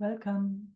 Welcome.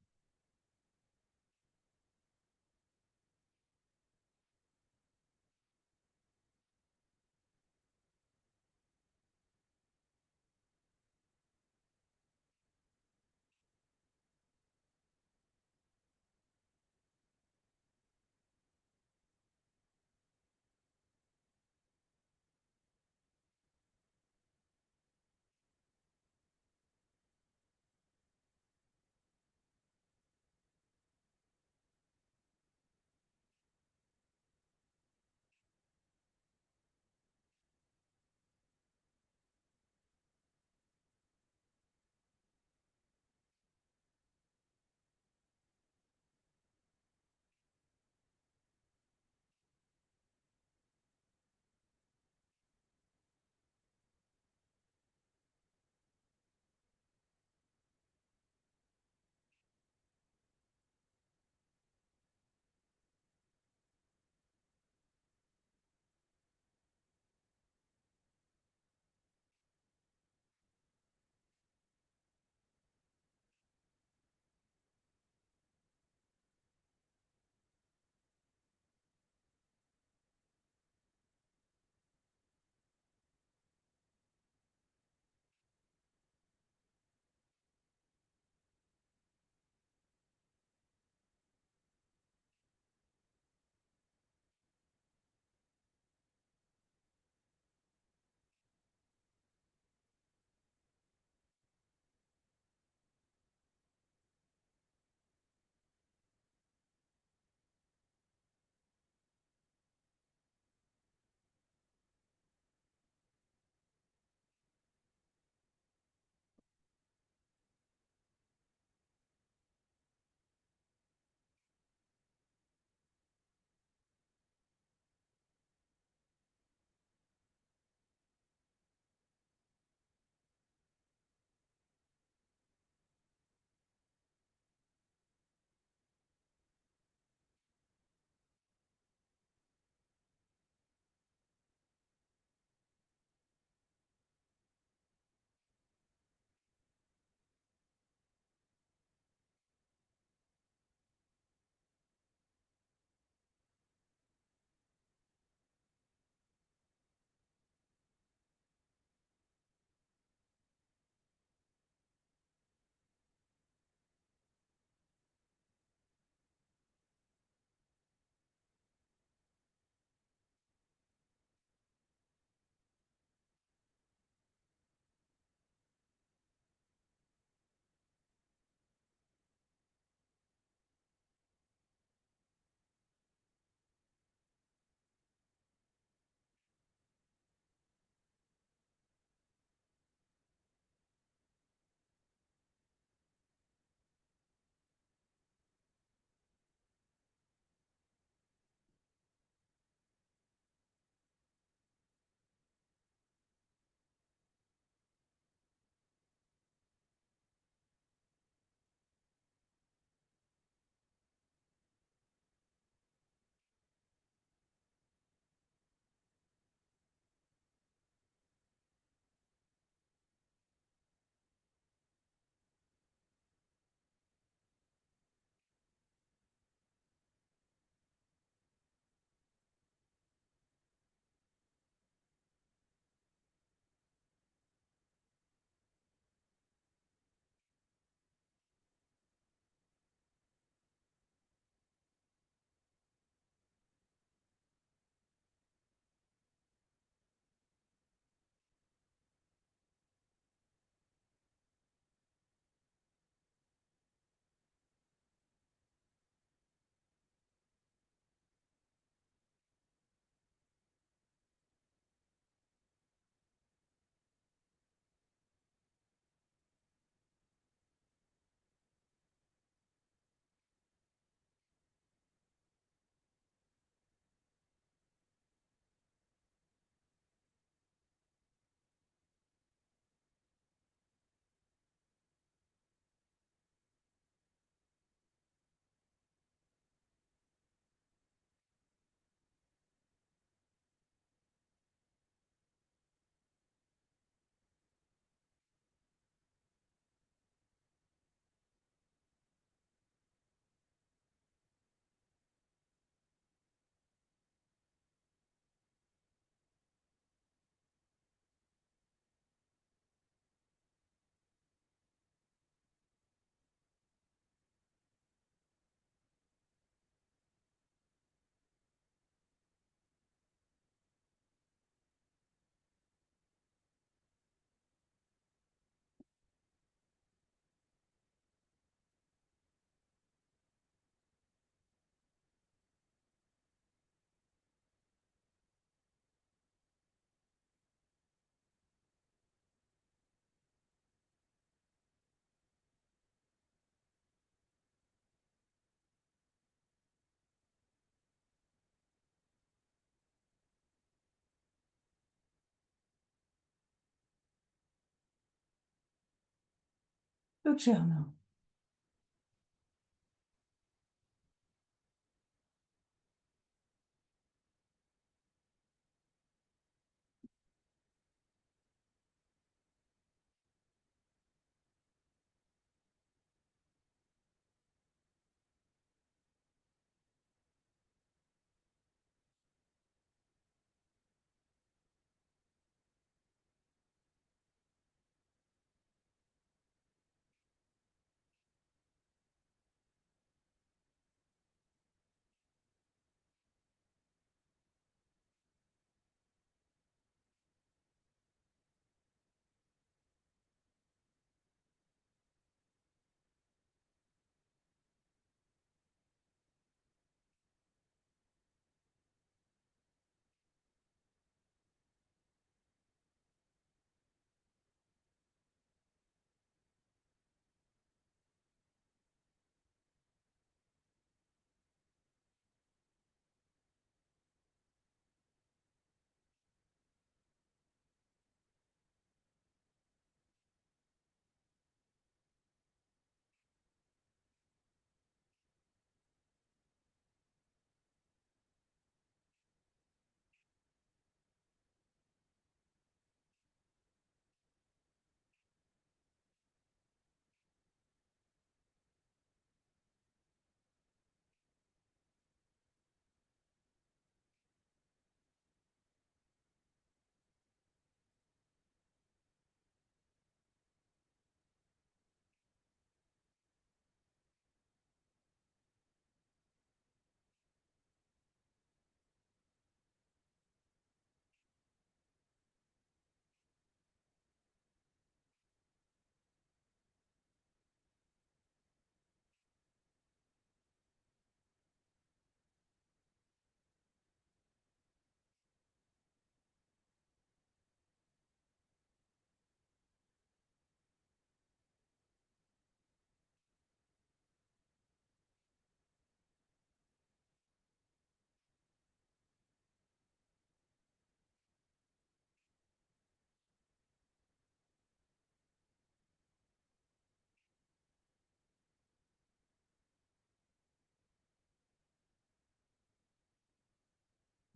Luciano.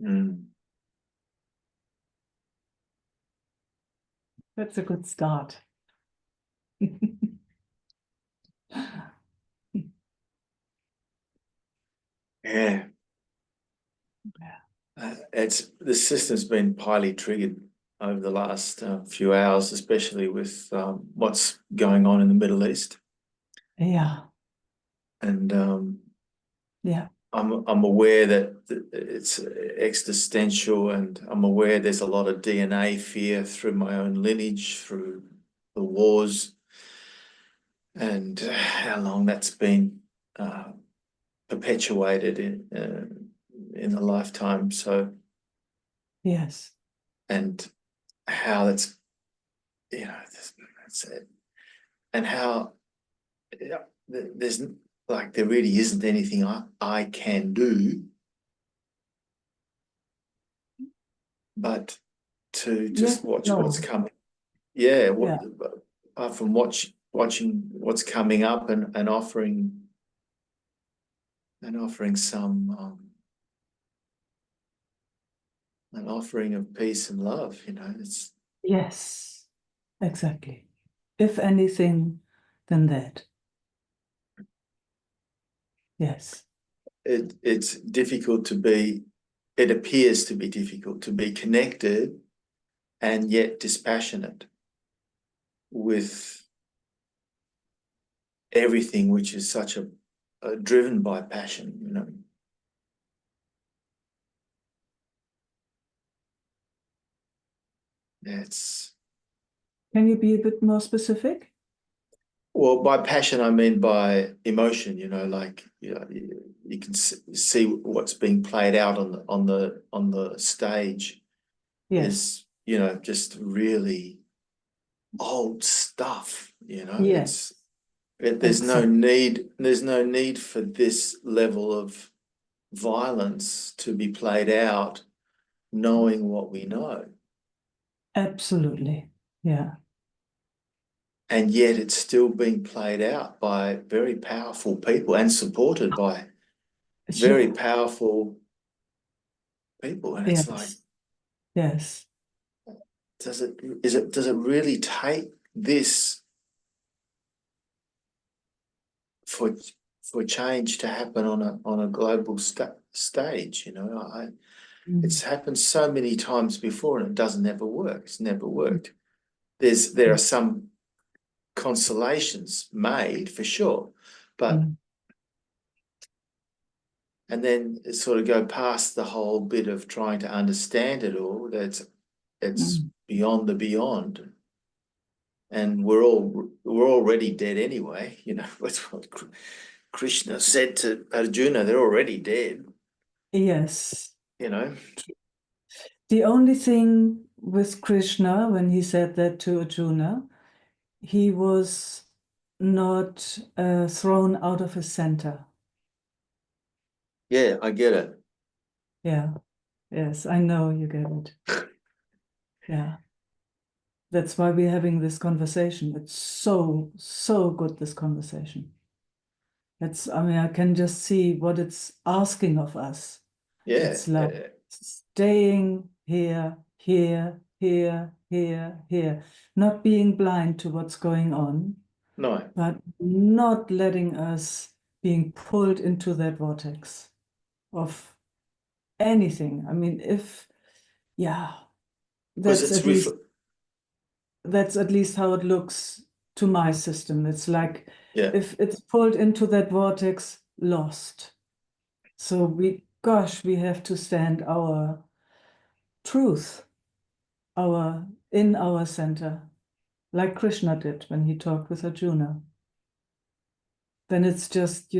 Mm. That's a good start. Yeah. The system's been highly triggered over the last few hours, especially with what's going on in the Middle East. Yeah, And yeah, I'm aware that it's existential, and I'm aware there's a lot of DNA fear through my own lineage, through the wars, and how long that's been uh, perpetuated in a lifetime. So, yes, and how that's it, and how yeah, there's like there really isn't anything I can do but to yes, just watch what's no, coming. Yeah, yeah, apart from watching what's coming up and offering some an offering of peace and love. It's yes, exactly. If anything, then that. Yes, it's difficult to be. It appears to be difficult to be connected and yet dispassionate with everything, which is such a driven by passion. It's can you be a bit more specific? Well, by passion, I mean by emotion, like you can see what's being played out on the stage Yes, is, just really old stuff, yes, exactly. there's no need for this level of violence to be played out knowing what we know. Absolutely. Yeah, and yet it's still being played out by very powerful people and supported by very Sure. powerful people. And it's like, Yes. Yes. does it really take this for change to happen on a global stage? You know, it's happened so many times before and it doesn't ever work. It's never worked. There are some consolations made for sure, but and then it sort of go past the whole bit of trying to understand it all. It's beyond the beyond, and we're already dead anyway. You know, that's what Krishna said to Arjuna. They're already dead. Yes. You know, The only thing with Krishna, when he said that to Arjuna, he was not thrown out of his center. yeah, I get it. Yeah. Yes, I know you get it. Yeah. That's why we're having this conversation. It's so, so good, this conversation. I mean, I can just see what it's asking of us. Yeah, It's like staying here, here, here, here, here, not being blind to what's going on, no, but not letting us being pulled into that vortex of anything. I mean, yeah, because that's at least how it looks to my system. It's like yeah, if it's pulled into that vortex, lost. So we have to stand our truth, in our center, like Krishna did when he talked with Arjuna. Then it's just,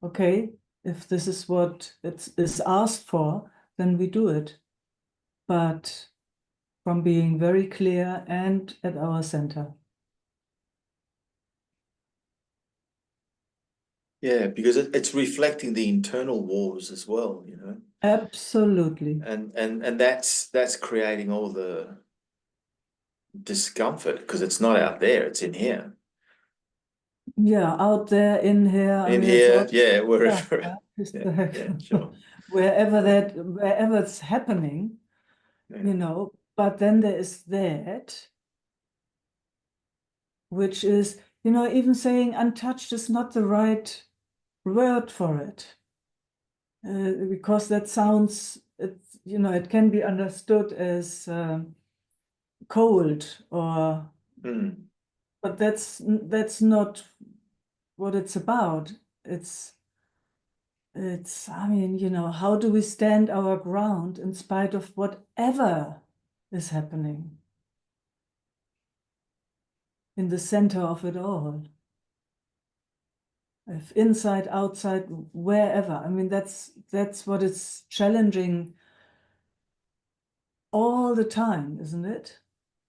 okay, if this is what is asked for, then we do it. But from being very clear and at our center. yeah, because it's reflecting the internal wars as well. You know, Absolutely. and that's creating all the discomfort because it's not out there, it's in here. Yeah, out there, in here. I In mean, it's here, all yeah, stuff. wherever. Yeah? It's Yeah, like yeah, sure. wherever it's happening, Yeah. But then there is that, which is, even saying untouched is not the right word for it, because that sounds, it can be understood as cold Mm. but that's not what it's about. I mean, how do we stand our ground in spite of whatever is happening in the center of it all? If inside, outside, wherever. I mean, that's what is challenging all the time, isn't it?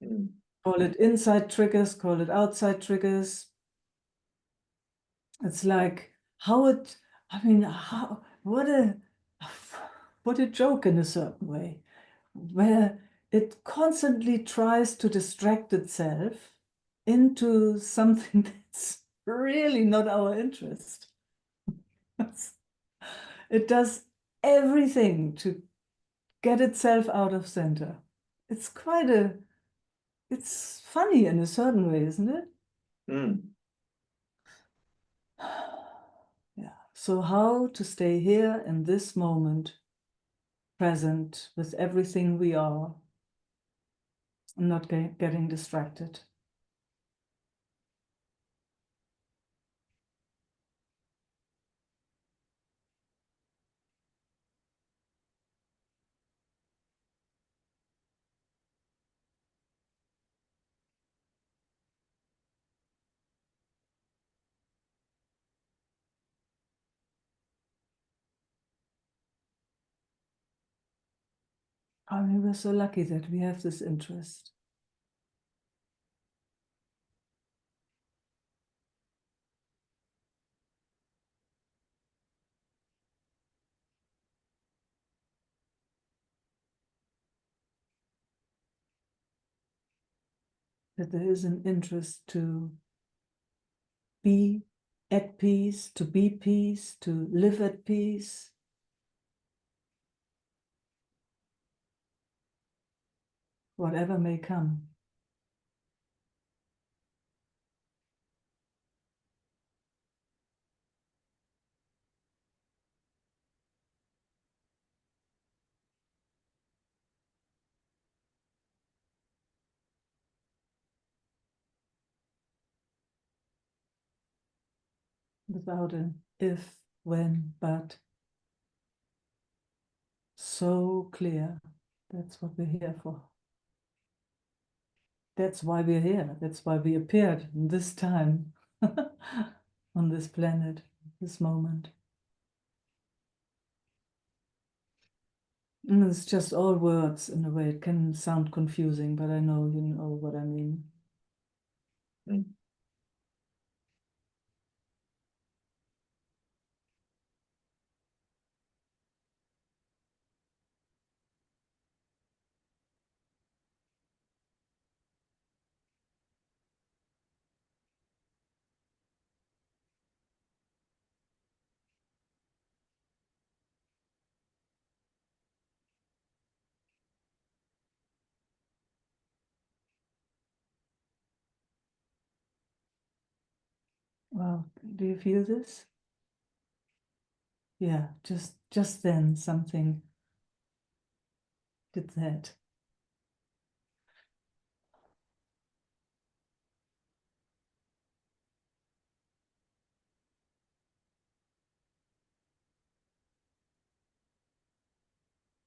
Mm. Call it inside triggers, call it outside triggers. It's like I mean, what a joke in a certain way, where it constantly tries to distract itself into something that's really not our interest. It does everything to get itself out of center. It's it's funny in a certain way, isn't it? Mm. Yeah. So how to stay here in this moment, present with everything we are, and not getting distracted. I mean, we're so lucky that we have this interest. that there is an interest to be at peace, to be peace, to live at peace. Whatever may come. Without an if, when, but. So clear. That's what we're here for. That's why we're here. That's why we appeared in this time on this planet, this moment. And it's just all words in a way. It can sound confusing, but I know you know what I mean. Mm. Wow, do you feel this? Yeah, just then something did that.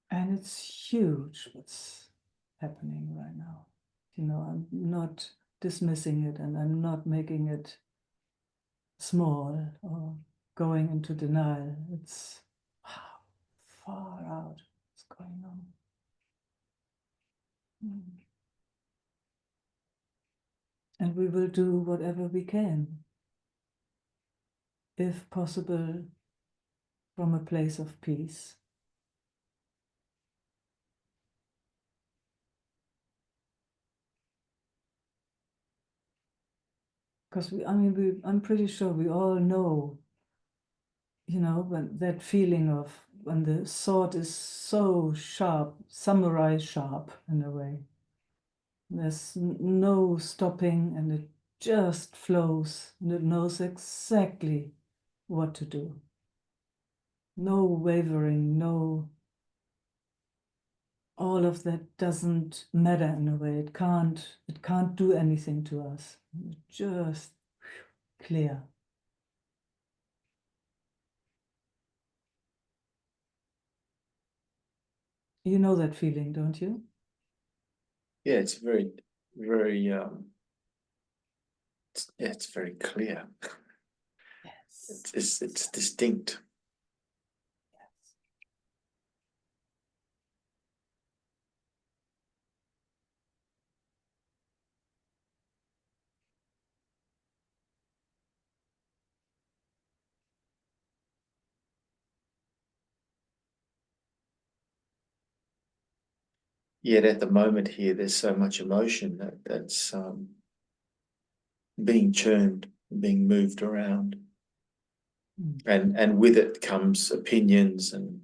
And it's huge what's happening right now. You know, I'm not dismissing it and I'm not making it small or going into denial. It's wow, far out what's going on. Mm. And we will do whatever we can, if possible, from a place of peace. Because I'm pretty sure we all know, you know, when that feeling of when the sword is so sharp, samurai sharp in a way. There's no stopping and it just flows and it knows exactly what to do. No wavering, no, all of that doesn't matter in a way. It can't do anything to us. It's just clear. You know that feeling, don't you? Yeah, it's very, very, it's very clear. Yes. It's distinct. Yes. Yet at the moment here, there's so much emotion that's being churned, being moved around, Mm. and with it comes opinions and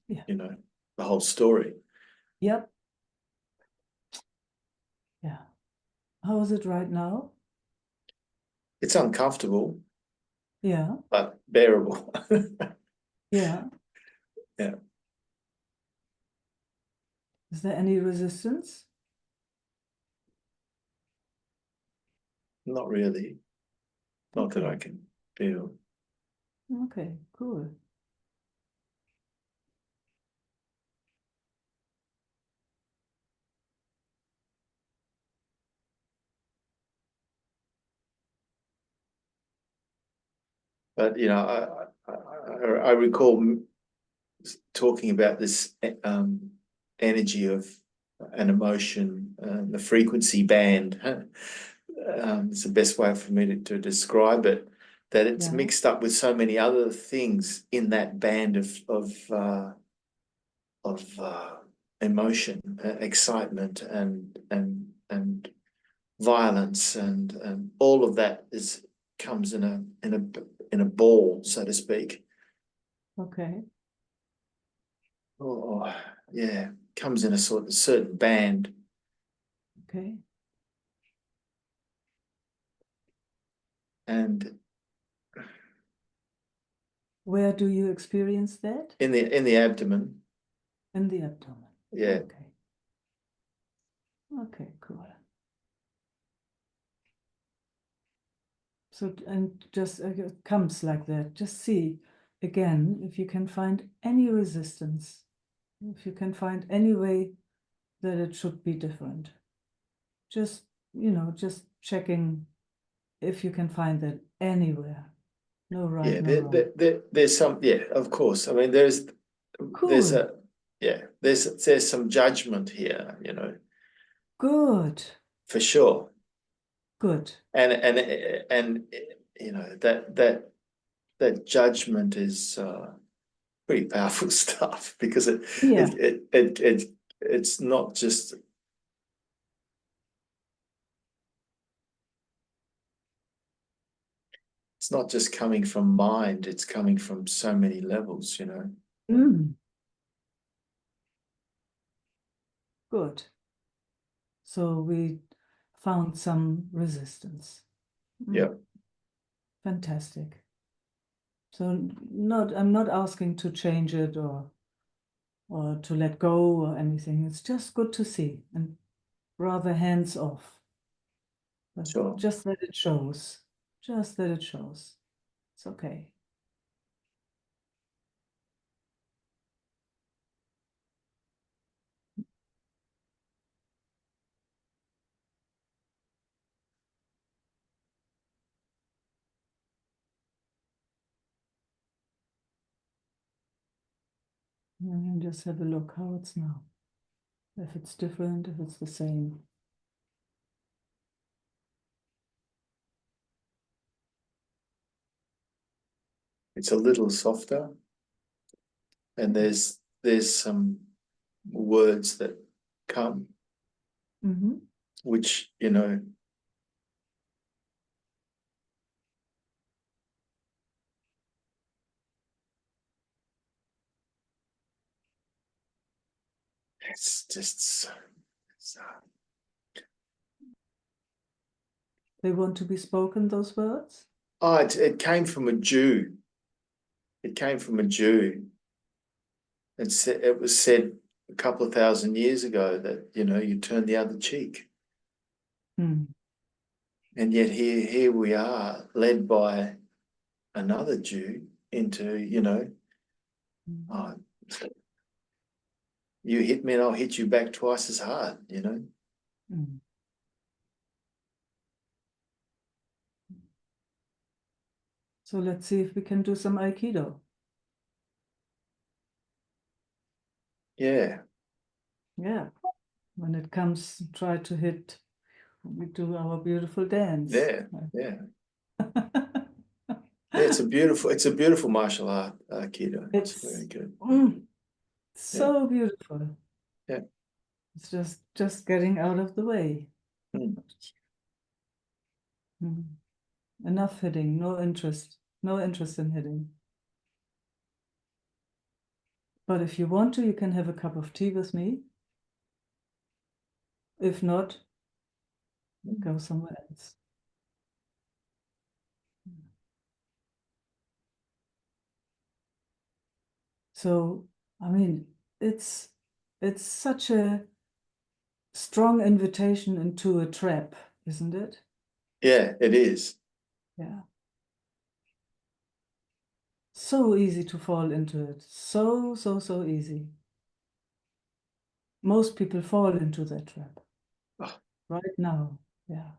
Yeah. you know, the whole story. Yep. Yeah. How is it right now? It's uncomfortable, Yeah. but bearable. Yeah. Yeah, Is there any resistance? not really, not that I Okay. can feel. Okay, cool. But you know, I recall talking about this energy of an emotion, the frequency band. It's the best way for me to describe it. That it's Yeah. mixed up with so many other things in that band of emotion, excitement, and violence and all of that comes in a ball, so to speak. Okay. Oh, yeah, comes in a sort of certain band. Okay. And Where do you experience that? in the abdomen. In the abdomen. Yeah. Okay. Okay, cool. So, and just it comes like that. Just see again if you can find any resistance, if you can find any way that it should be different. Just, just checking if you can find that anywhere. No right, Yeah, no wrong. there's some, yeah, of course. I mean, there's Cool. there's some judgment here, Good. for sure. Good. And that judgment is pretty powerful stuff, because Yeah. it's not just coming from mind, it's coming from so many levels. Mm, good. So we found some resistance. Yeah, Fantastic. So I'm not asking to change it or to let go or anything. It's just good to see and rather hands off. But sure. just that it shows. Just that it shows. It's okay. And just have a look how it's now. If it's different, if it's the same. It's a little softer, and there's some words that come, Mm-hmm. which it's just They want to be spoken, those words? oh, it came from a Jew. It came from a Jew. It was said a couple of thousand years ago that you turn the other cheek, Hmm. and yet here we are, led by another Jew into oh, you hit me and I'll hit you back twice as hard. Mm. So let's see if we can do some Aikido. Yeah, Yeah. When it comes, try to hit, we do our beautiful dance. yeah, yeah. Yeah, it's a beautiful martial art, Aikido. It's very It's good. Yeah, so beautiful. yeah. It's just getting out of the way. Mm. Mm. Enough hitting, no interest, no interest in hitting. But if you want to, you can have a cup of tea with me. If not, go somewhere else. So, I mean, it's it's such a strong invitation into a trap, isn't it? Yeah, it is. Yeah. So easy to fall into it. So, so, so easy. Most people fall into that trap Oh, right now. Yeah.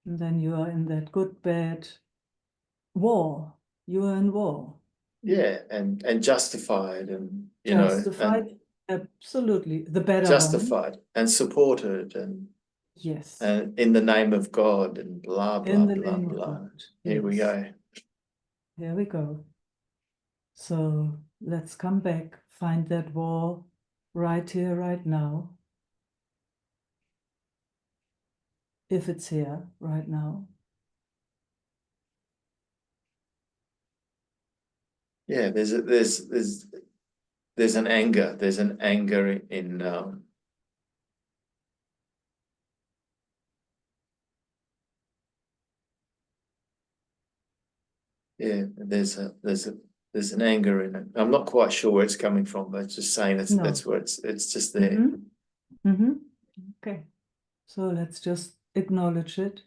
And then you are in that good, bad war. You are in war. yeah, and justified, and Justified. Absolutely. The better one. justified and supported, Yes. and in the name of God, and blah In blah the blah name of blah. God. Here we Yes. go. Here we go. So let's come back, find that war right here, right now. if it's here right now. Yeah, there's an anger. There's an anger in yeah, there's an anger in it. I'm not quite sure where it's coming from, but it's just saying No. that's where it's just there. Okay, so let's just acknowledge it.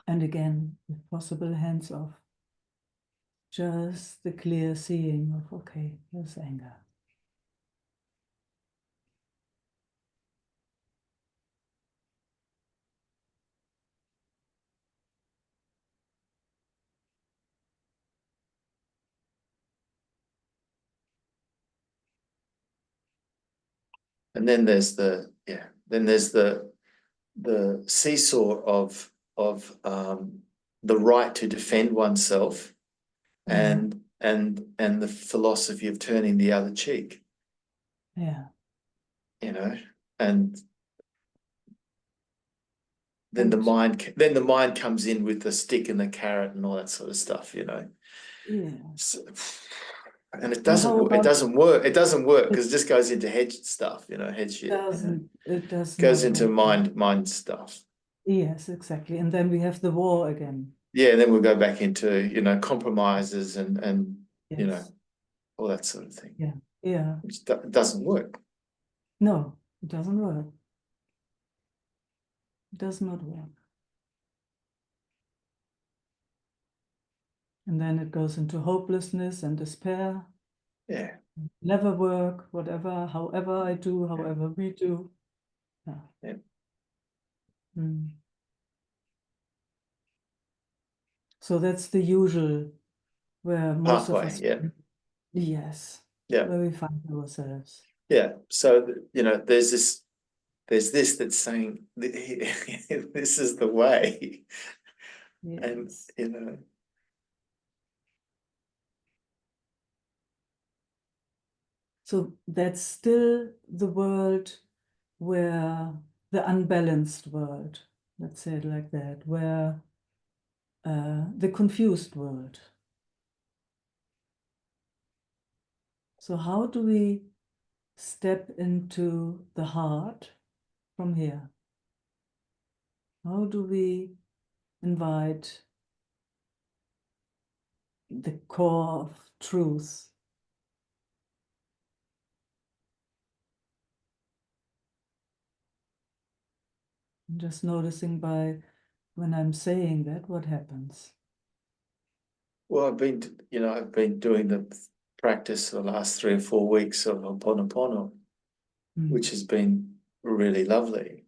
And again, if possible, hands off. Just the clear seeing of, okay, here's anger. And then there's the seesaw of the right to defend oneself Yeah, and the philosophy of turning the other cheek, yeah. and then And the mind comes in with the stick and the carrot and all that sort of stuff. yeah. So, and And how it about doesn't work because it it just goes into head stuff, head shit, it does goes not into work. mind stuff. Yes, exactly. And then we have the war again. Yeah, and then we'll go back into compromises and Yes. all that sort of thing, Yeah. Yeah. which doesn't work. No, it doesn't work. It does not work. And then it goes into hopelessness and despair. Yeah, Never work, whatever, however I do, however we do. Yeah. yeah. Mm. So that's the usual where most of Pathway. us, Yeah, yes, yeah, where we find ourselves. yeah. So there's this that's saying this is the way, and Yes. So that's still the world where the unbalanced world, let's say it like that, where the confused world. So how do we step into the heart from here? How do we invite the core of truth? Just noticing by when I'm saying that, what happens? well, I've been doing the practice for the last 3 or 4 weeks of Ho'oponopono, which has been really lovely,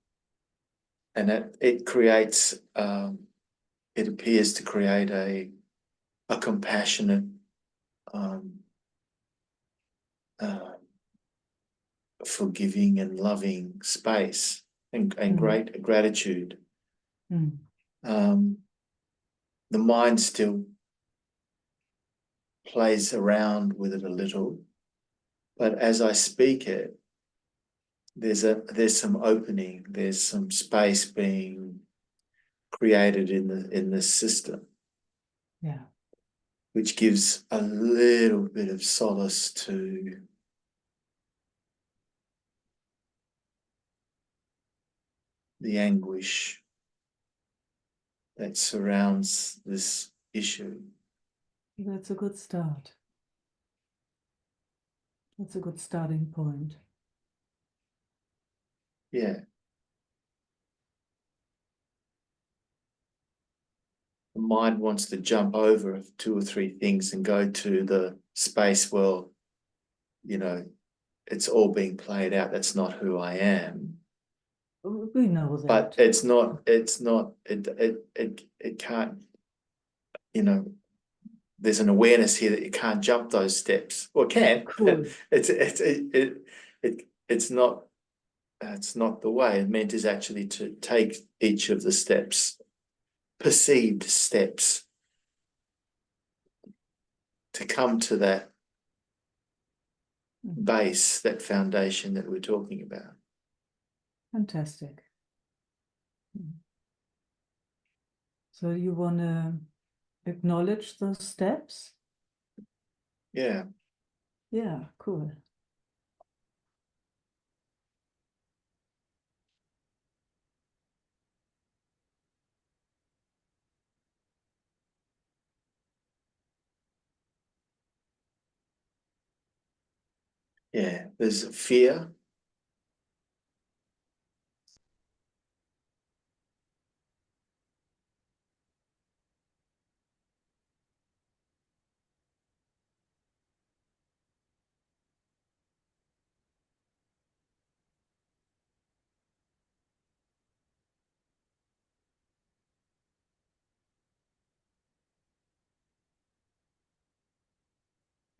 and it creates it appears to create a compassionate um, uh, forgiving and loving space and Mm. great gratitude. Mm. Um, the mind still plays around with it a little, but as I speak it, there's some opening, there's some space being created in the system, Yeah. which gives a little bit of solace to the anguish that surrounds this issue. That's a good start. That's a good starting point. Yeah. The mind wants to jump over 2 or 3 things and go to the space, well, it's all being played out. That's not who I am. We know But that. it can't, there's an awareness here that you can't jump those steps. Well, it can, but Cool. it's not the way. It meant is actually to take each of the steps, perceived steps, to come to that base, that foundation that we're talking about. Fantastic. So you want to acknowledge those steps? Yeah. Yeah, cool. Yeah. There's fear.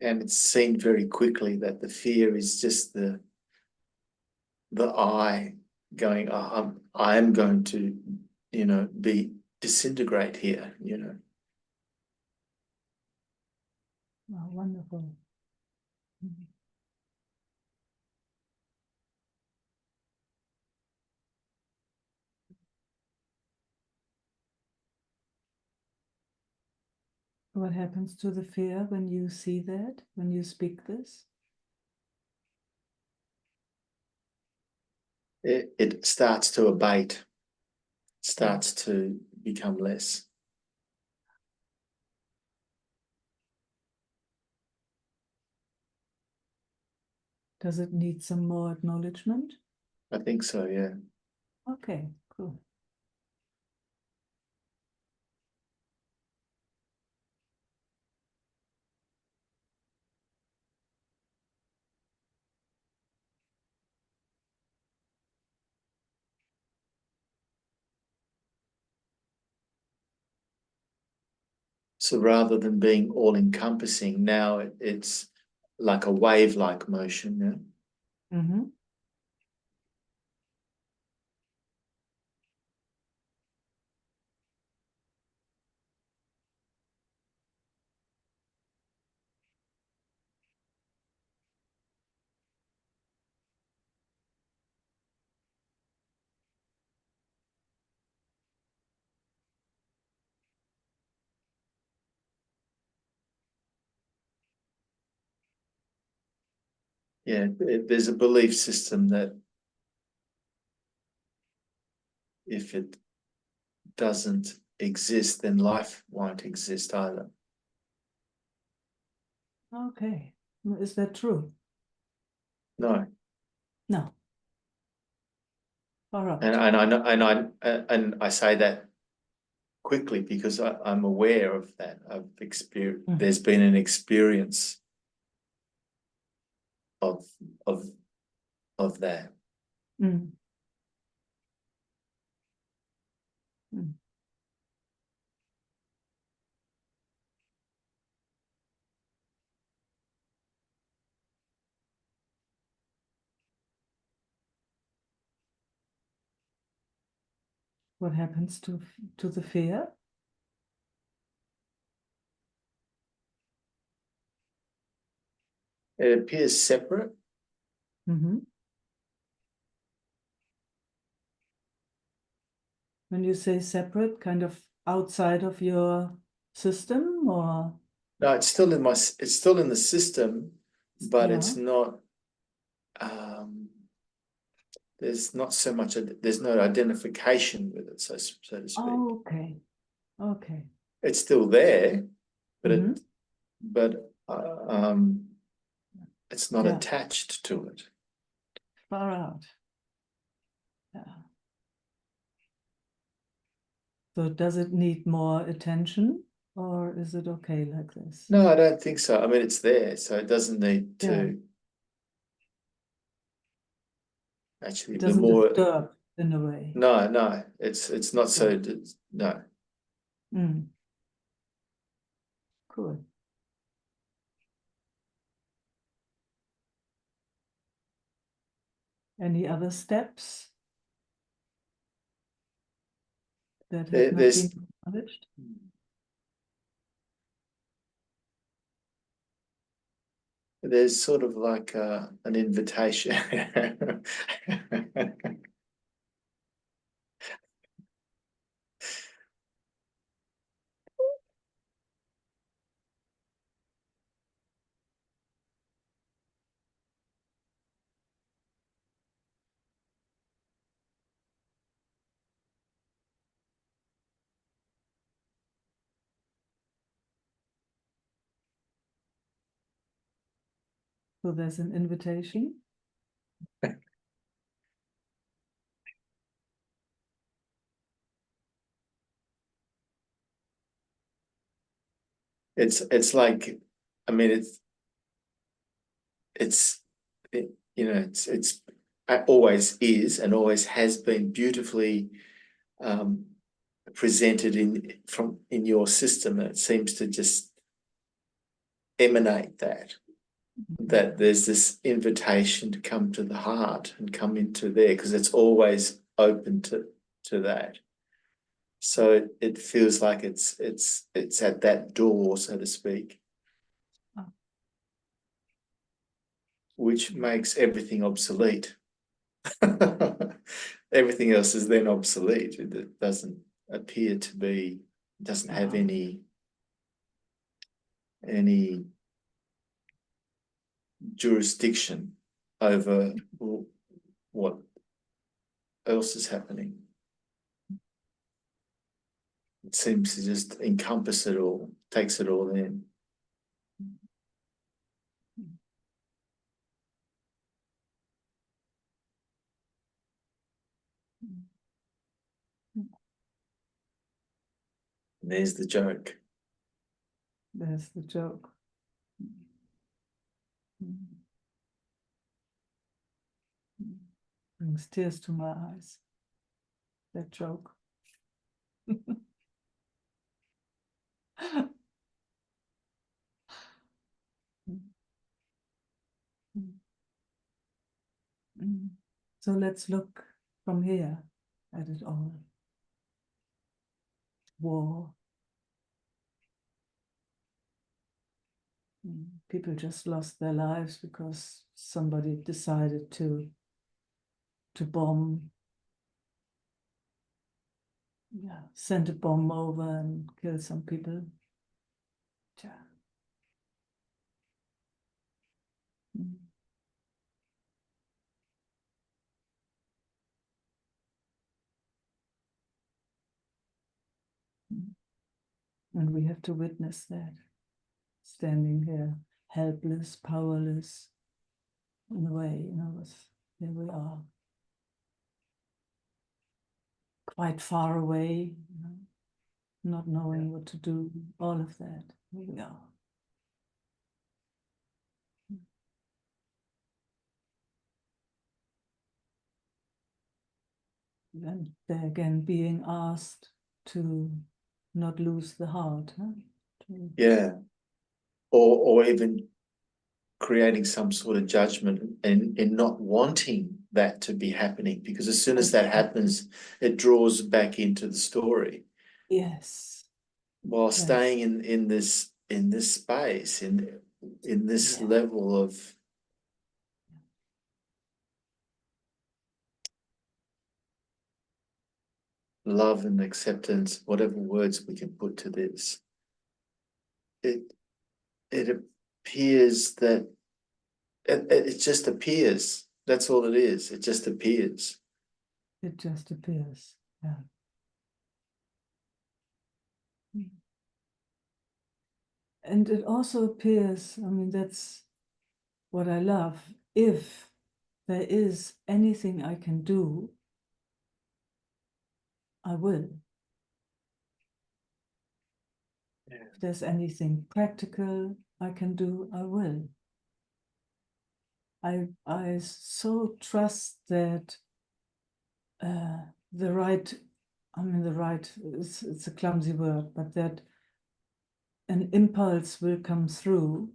And it's seen very quickly that the fear is just the I going, oh, I am going to, be disintegrate here, Oh, wonderful. What happens to the fear when you see that, when you speak this? It starts to abate, starts to become less. Does it need some more acknowledgement? I think so, yeah. Okay, cool. So rather than being all encompassing, now it's like a wave-like motion, yeah. Mm-hmm. Yeah, there's a belief system that if it doesn't exist, then life won't exist either. Okay. Is that true? No, No. All and right. I know, and I say that quickly because I'm aware of that. I've experienced. Mm. There's been an experience of of of that. Mm. Mm. What happens to the fear? It appears separate. Mm-hmm. When you say separate, kind of outside of your system, or No, it's still in my. It's still in the system, but yeah. it's not. There's not so much. There's no identification with it, so to speak. Oh, okay. Okay. It's still there, but Mm-hmm. it's not Yeah. attached to it. Far out. Yeah. So does it need more attention, or is it okay like this? No, I don't think so. I mean, it's there, so it doesn't need Yeah. to actually. It The doesn't more, disturb in a way. no, it's not Yeah. so. No, Mm. Cool. Any other steps that have not been there's acknowledged? there's sort of like an invitation. So there's an invitation. It's like, I mean, it's always is and always has been beautifully presented in your system. And it seems to just emanate that there's this invitation to come to the heart and come into there, because it's always open to that. So it feels like it's at that door, so to speak, which makes everything obsolete. Everything else is then obsolete. It doesn't appear to be, doesn't have any jurisdiction over what else is happening. It seems to just encompass it all, takes it all in. And there's the joke. There's the joke. Brings tears to my eyes. That joke. So let's look from here at it all. War. People just lost their lives because somebody decided to bomb. Yeah, send a bomb over and kill some people. Yeah. And we have to witness that, standing here, helpless, powerless, in a way, here we are. Quite far away, not knowing what to do, all of that. Here we are. And they're again being asked to not lose the heart. Yeah. Or even creating some sort of judgment and not wanting that to be happening, because as soon as that happens, it draws back into the story. Yes. While staying in this space, in this level of love and acceptance, whatever words we can put to this, it appears that it just appears. That's all it is. It just appears. It just appears. Yeah. And it also appears, I mean, that's what I love. If there is anything I can do, I will. Yeah. If there's anything practical I can do, I will. I so trust that the right, it's a clumsy word, but that an impulse will come through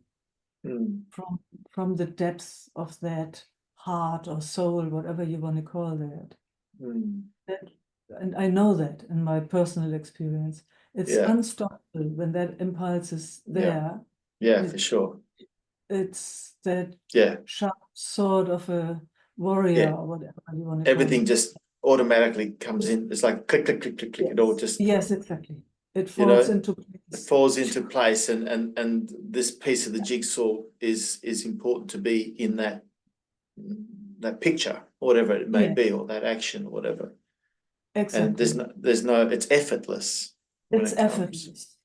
from the depths of that heart or soul, whatever you want to call that. And I know that in my personal experience. It's unstoppable when that impulse is there. Yeah, for sure. It's that Yeah. sharp sword of a warrior, or whatever you want to call Everything it. just automatically comes in. It's like click, click, click, click, click. It all just, yes, exactly. It falls into place. It falls into place, and this piece of the jigsaw is important to be in that picture, whatever it may be, or that action, or whatever. Exactly. And there's no, it's effortless when It's it comes. effortless.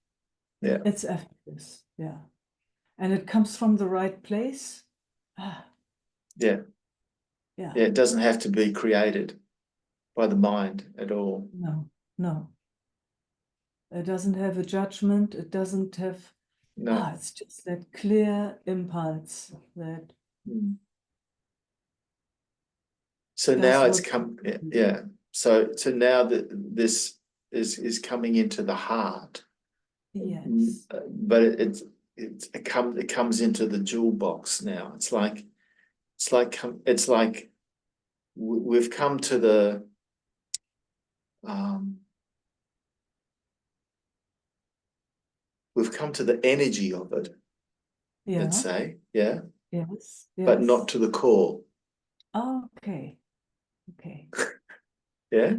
Yeah. It's effortless. Yeah. And it comes from the right place. Ah, Yeah. yeah. Yeah. It doesn't have to be created by the mind at all. No, no. It doesn't have a judgment. It doesn't have, No. it's just that clear impulse that Mm. So does now it's what. come, yeah. So now that this is coming into the heart, Yes. but it comes into the jewel box now. It's like we've come to the um, we've come to the energy of it. Let's Yeah. say, yeah, Yes. but not Yes. to the core. Okay. Okay. Yeah,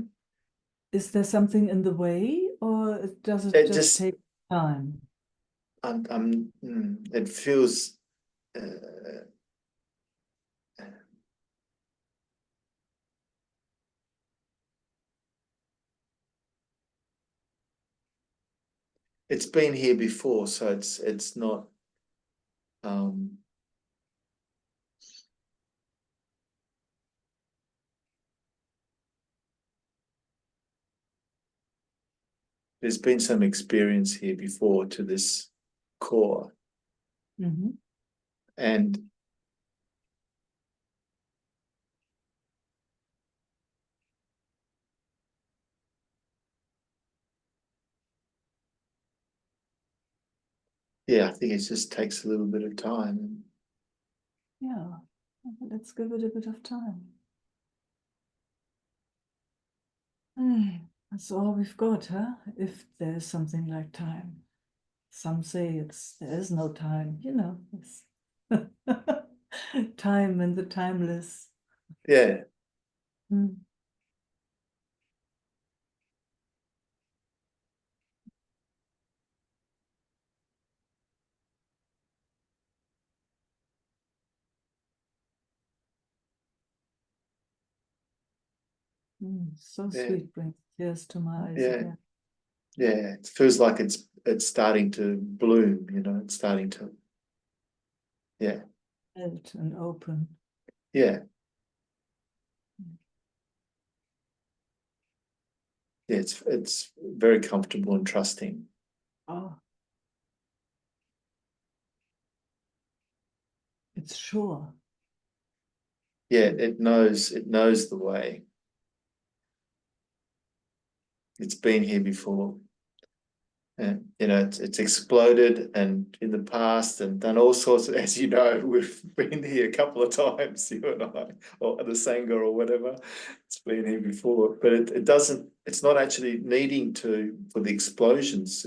Is there something in the way, or does it it just just take time? it feels. Uh, it's been here before, so it's not. Um, there's been some experience here before to this core, Mhm. and yeah, I think it just takes a little bit of time. Yeah. Let's give it a bit of time. That's all we've got, huh? If there's something like time. Some say there is no time, it's time and the timeless. Yeah, Mm. So yeah, sweet, brings tears to my eyes yeah, again. yeah. It feels like it's starting to bloom. It's starting to. Yeah, Melt and open. yeah, yeah. It's very comfortable and trusting. Oh, it's sure. Yeah, it knows the way. It's been here before. And it's exploded and in the past and done all sorts of, as you know, we've been here a couple of times, you and I, or the Sangha or whatever. It's been here before, but it's not actually needing for the explosions.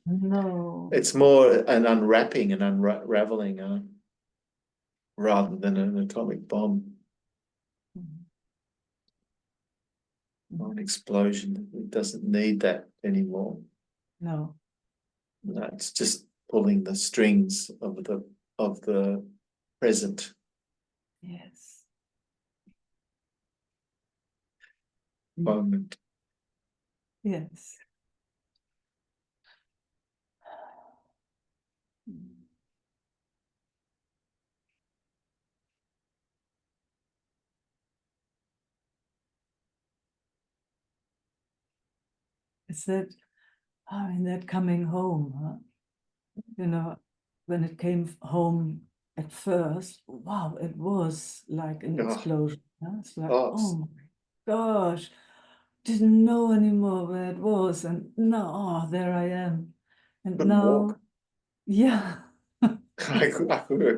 No. It's more an unwrapping and unraveling rather than an atomic bomb Mhm. or Mhm. an explosion. It doesn't need that anymore. No. No, it's just pulling the strings of the present Yes. Mm. moment. Yes. Mm. Is that, that coming home, huh? When it came home at first, wow, it was like an Oh, explosion. Huh? It's like, oh, oh my gosh, didn't know anymore where it was. And now, there I am. And couldn't now, walk. yeah, I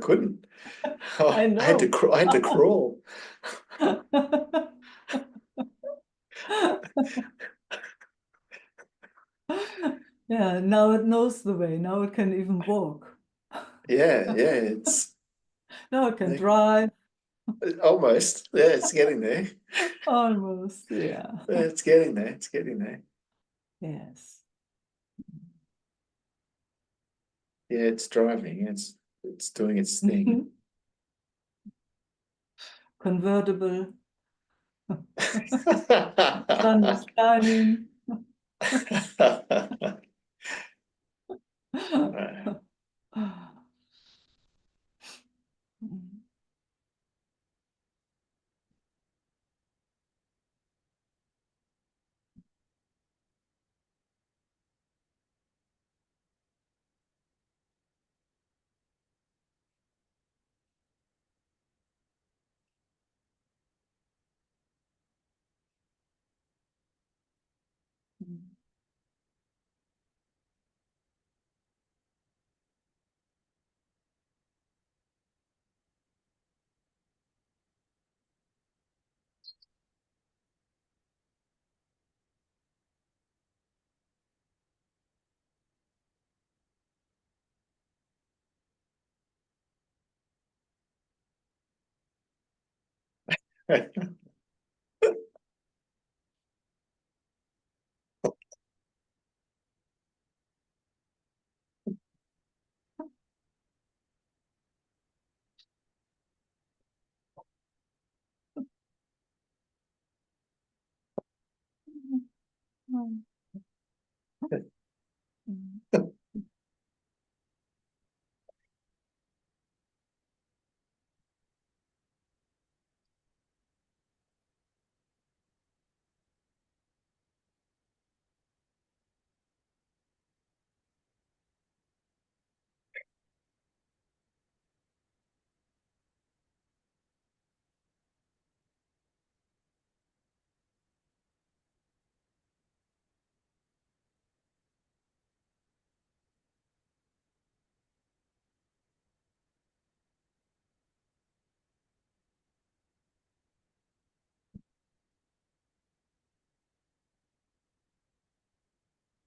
couldn't. I Oh, know. I had to crawl. Yeah, now it knows the way. Now it can even walk. Yeah, yeah, it's Now it can like, drive. almost. Yeah, it's getting there. Almost, yeah. Yeah, it's getting there. It's getting there. Yes. Yeah, it's driving. It's doing its thing. Convertible. Sun is shining. Right.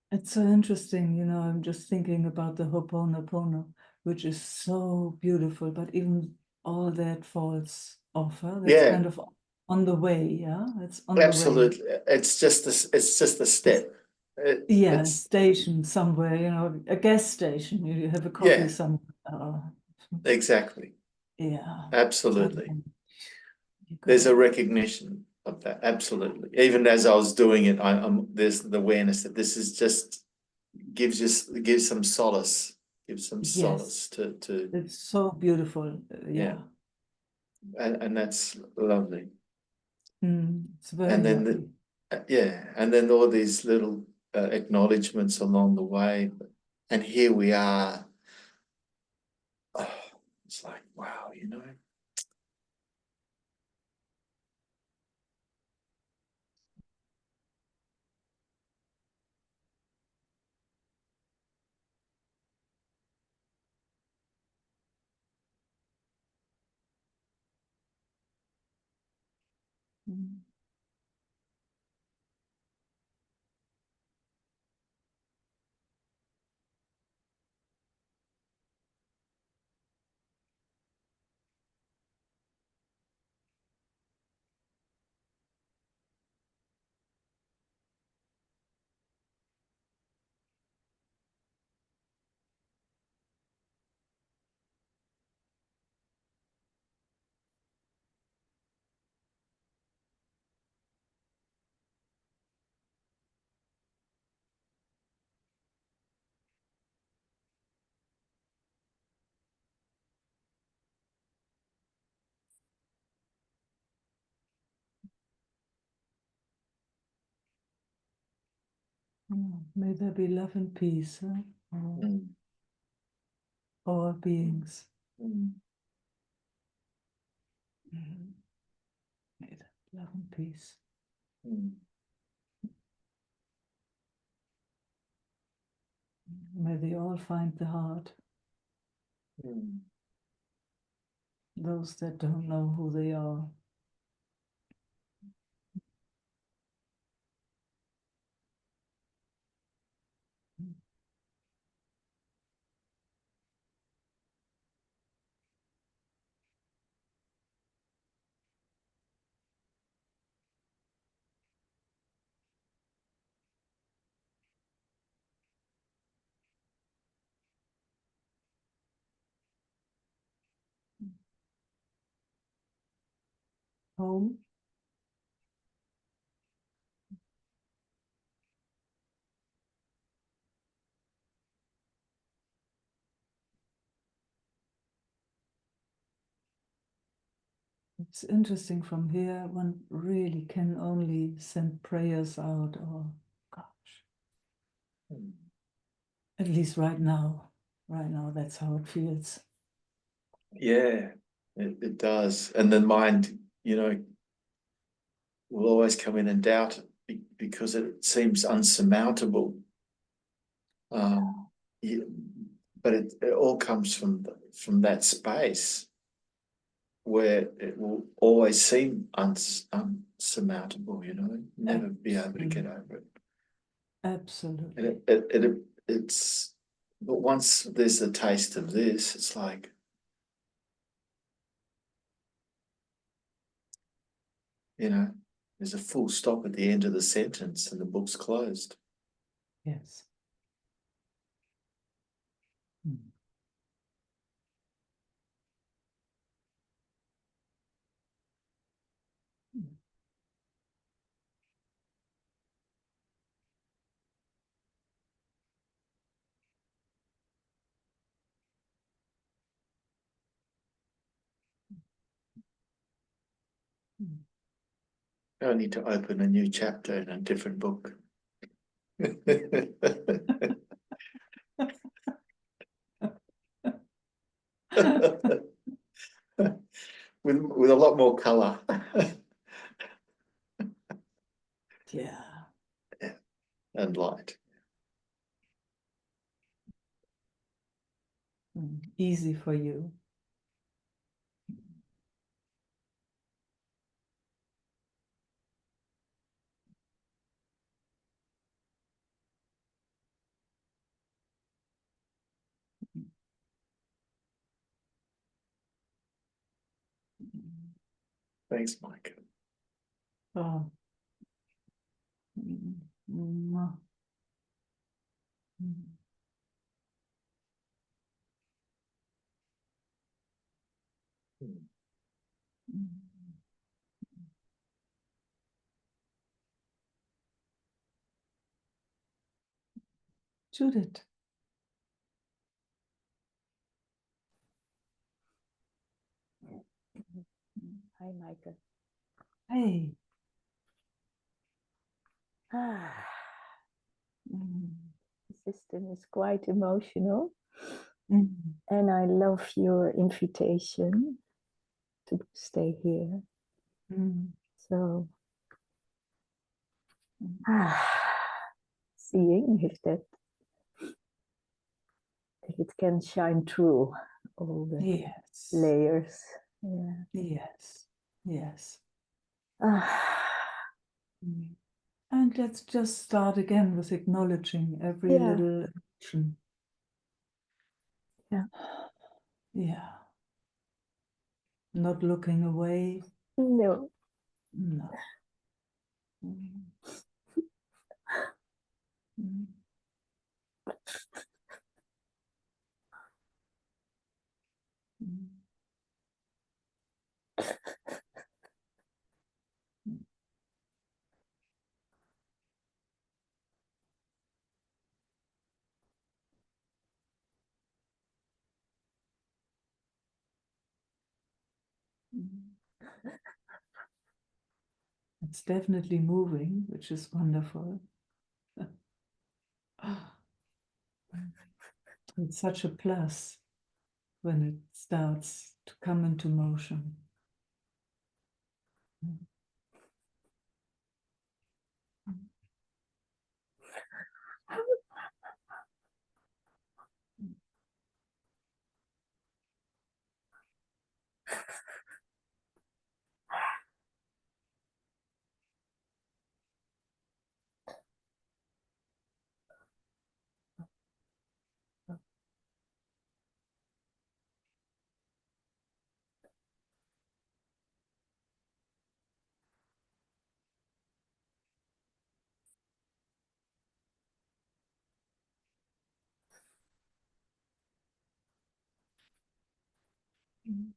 It's so interesting, you know, I'm just thinking about the Ho'oponopono, which is so beautiful, but even all that falls off. Huh? That's Yeah, kind of on the way, yeah? It's on the way. absolutely. It's just this. It's just a It's, step. yeah, It's station somewhere, you know, a gas station. You have a coffee yeah, somewhere. exactly. Yeah, Absolutely. totally. You got There's it. a recognition of that. Absolutely. Even as I was doing it, there's the awareness that this is just gives some solace, gives some Yes, solace to it's so beautiful. yeah, Yeah, and that's lovely. it's very And then lovely. yeah, and then all these little acknowledgements along the way, and here we are. Oh, it's like wow, you know. Mm. Oh, may there be love and peace, huh? Mm, All beings. mm, Mhm. May there be love and peace. mm, May they all find the heart. mm, Those that don't know who they are. Home. It's interesting from here, one really can only send prayers out, or gosh, mm. at least right now. Right now, that's how it feels. Yeah, it does. And the mind, you know, will always come in and doubt it because it seems unsurmountable. Um, yeah, but it all comes from that space where it will always seem unsurmountable, you know, never be able to get Absolutely. over it. And Absolutely. it's, but once there's a taste of this, it's like, you know, there's a full stop at the end of the sentence and the book's closed. Yes. Mm. Mm. Mm. I need to open a new chapter in a different book. with a lot more color. Yeah. And light. Easy for you. Thanks, Mike. Oh. Mm. Mm. Mm. Mm. Judith. Hi, Meike. Hey. Ah, Mm. the system is quite emotional, Mm. and I love your invitation to stay here. Mm. So, ah, seeing if it can shine through all the Yes. layers. Yeah. Yes. Yes. Ah, Mm. And let's just start again with acknowledging every yeah. little action. Yeah. Yeah. Not looking away. No. No. Mm. Mm. Mm. Mm. It's definitely moving, which is wonderful. It's such a plus when it starts to come into motion. Mm.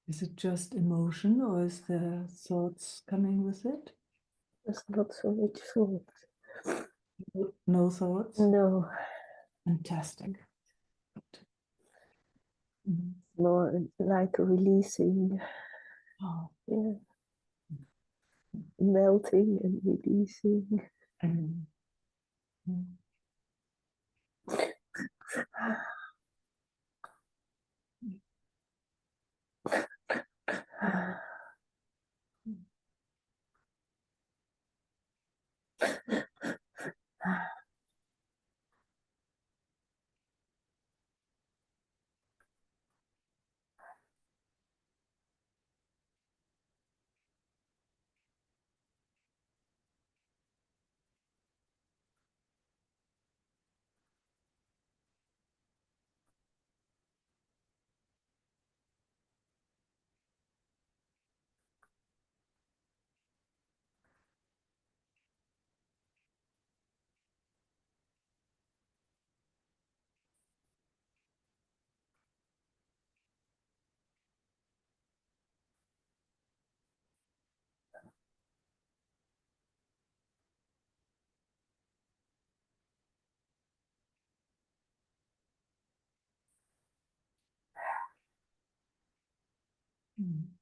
Is it just emotion or is there thoughts coming with it? There's not so much thought. No thoughts? No, Fantastic. Mhm. more like a releasing, Oh. yeah, melting and releasing. Mhm. Mhm. Mhm.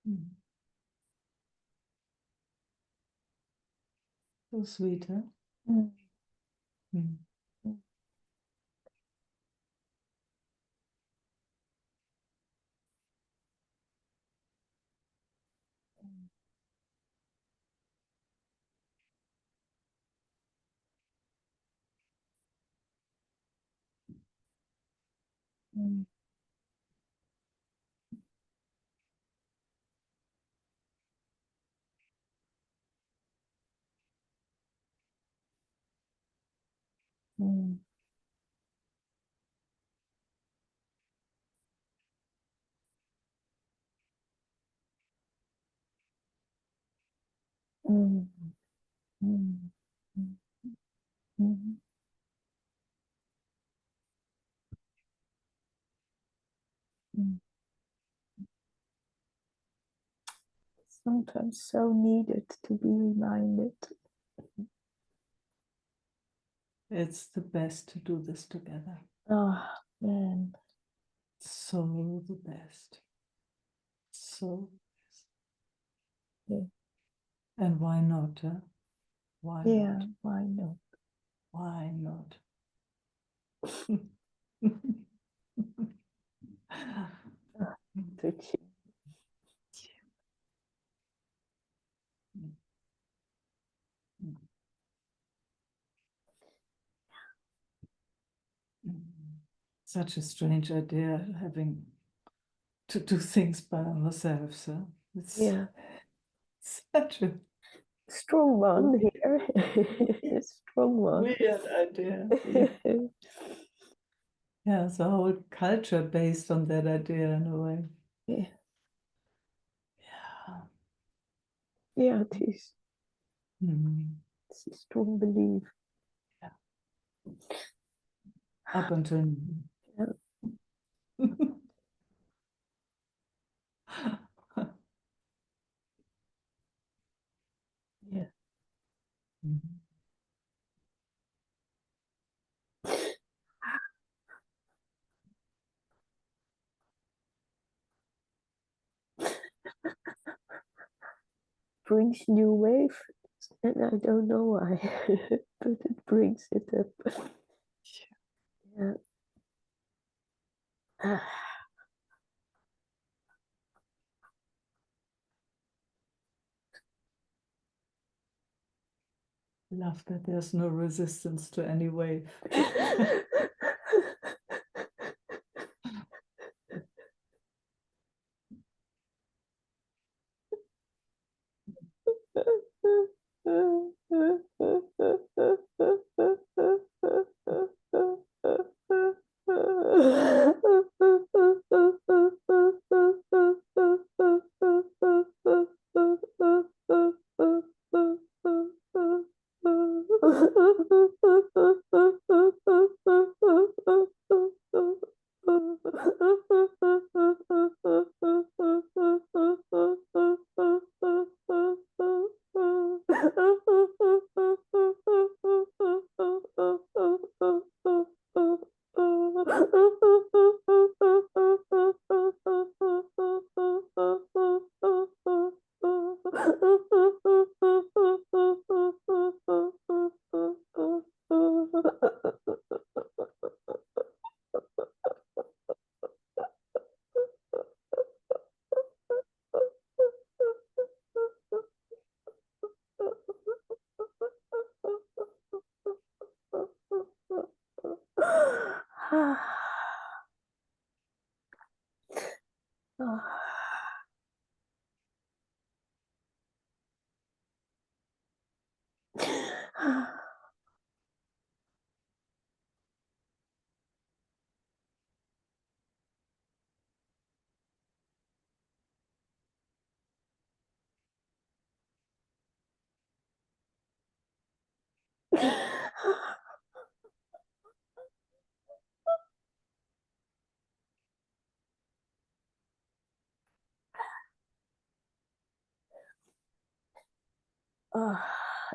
Mhm. So sweet, huh? Mm, Mhm. mm, mm, mm, mm, mm, mm, mm, mm. sometimes so needed to be reminded. It's the best to do this together. Oh, man. So the best. So. Yeah. And why not? Huh? Why Yeah, not? why not? Why not? Touching. Such a strange idea, having to do things by ourselves. Huh? It's Yeah, such a strong one here. A strong one. weird idea. Yeah. Yeah, it's a whole culture based on that idea in a way. Yeah. Yeah. Yeah, it is. Mhm. It's a strong belief. Up until Yeah. Yeah. Mhm. Brings new wave, and I don't know why, but it brings it up. Yeah. Ah, Love that there's no resistance to any wave.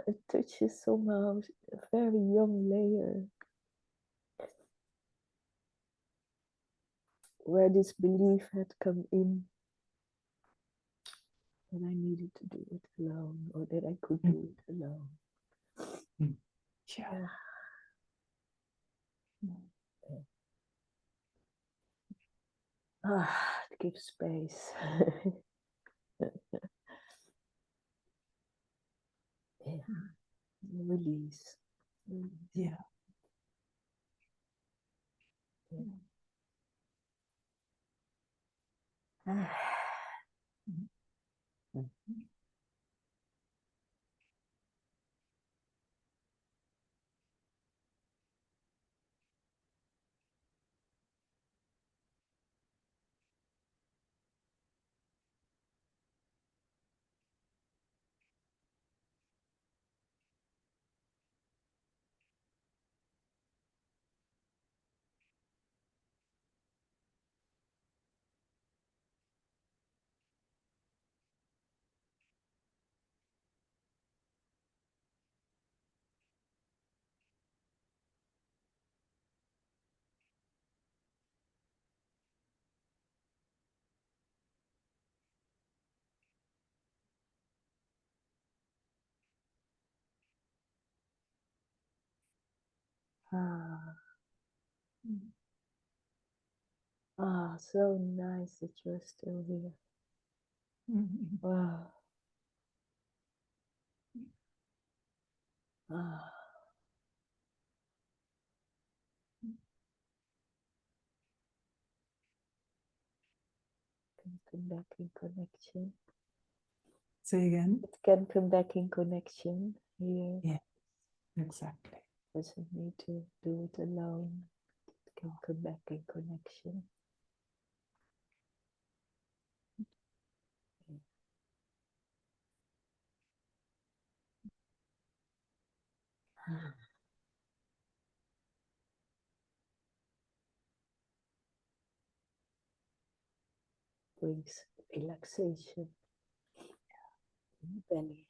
it touches somehow a very young layer where this belief had come in that I needed to do it alone, or that I could do it alone. Yeah. It gives space. Yeah. Release. Yeah. Yeah. So nice that you're still here. Wow. Can come back in connection. Say again. It can come back in connection here. Yeah, exactly. Doesn't need to do it alone. It can come back in connection. Brings relaxation in the belly.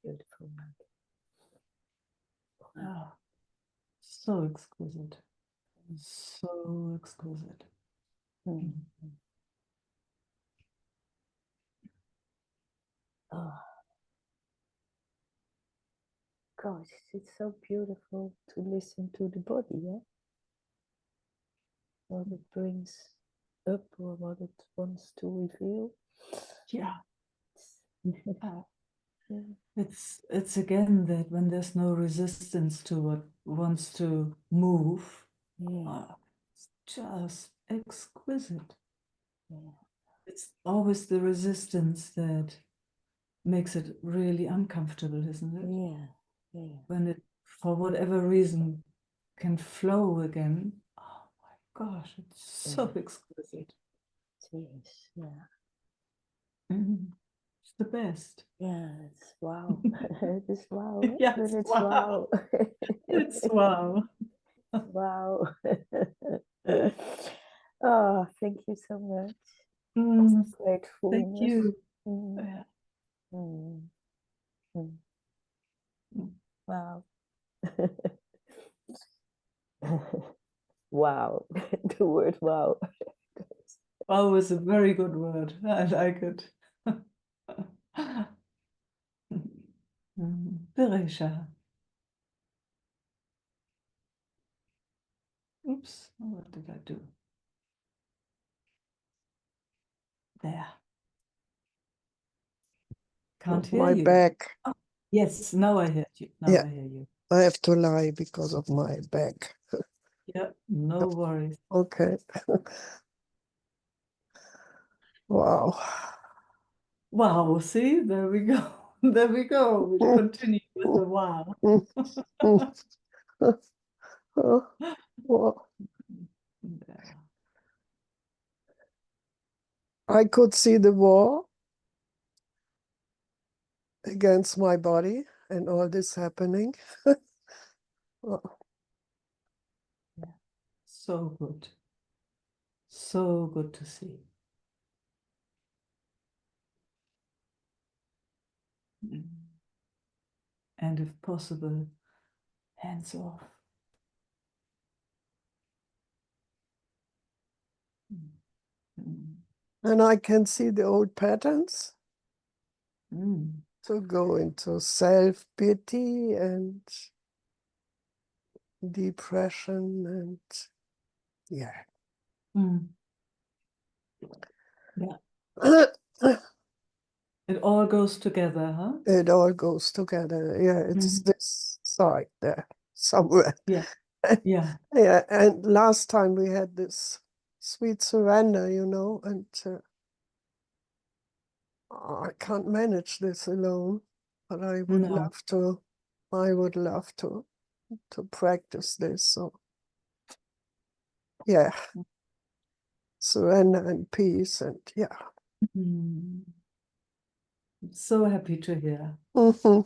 Beautiful. Oh, so exquisite. So exquisite. Oh, gosh, it's so beautiful to listen to the body, yeah? What it brings up or what it wants to reveal. Yeah. Yeah. It's again that when there's no resistance to what wants to move, it's just exquisite. Yeah. It's always the resistance that makes it really uncomfortable, isn't it? Yeah. Yeah. When it, for whatever reason, can flow again. Oh my gosh, it's so exquisite. Jeez, yeah. It's the best. Yeah, it's wow. It is wow. Yeah, But it's it's wow. wow. It's wow. Wow. Oh, thank you so much. Mm, Gratefulness. thank you. Mm. Yeah. Mm. Mm. Mm. Wow. Wow. The word wow. Wow is a very good word. I like it. Beresha. Oops, what did I do? There. Can't hear My you. back. Oh, yes, now I hear you. Now Yeah. I hear you. I have to lie because of my back. Yeah, no worries. Okay. Wow. Wow, see, there we go. There we go. We continue with the wow. Wow. Yeah. I could see the war against my body and all this happening. Wow. Yeah. So good. So good to see. And if possible, hands off. And I can see the old patterns Mm. to go into self-pity and depression and yeah. Mm. Yeah. It all goes together, huh? It all goes together. Yeah, it's this side there somewhere. Yeah. Yeah. Yeah, and last time we had this sweet surrender, and I can't manage this alone, but I would No. love to. I would love to practice this. So yeah, surrender and peace, and yeah. Mm. So happy to hear. Mhm.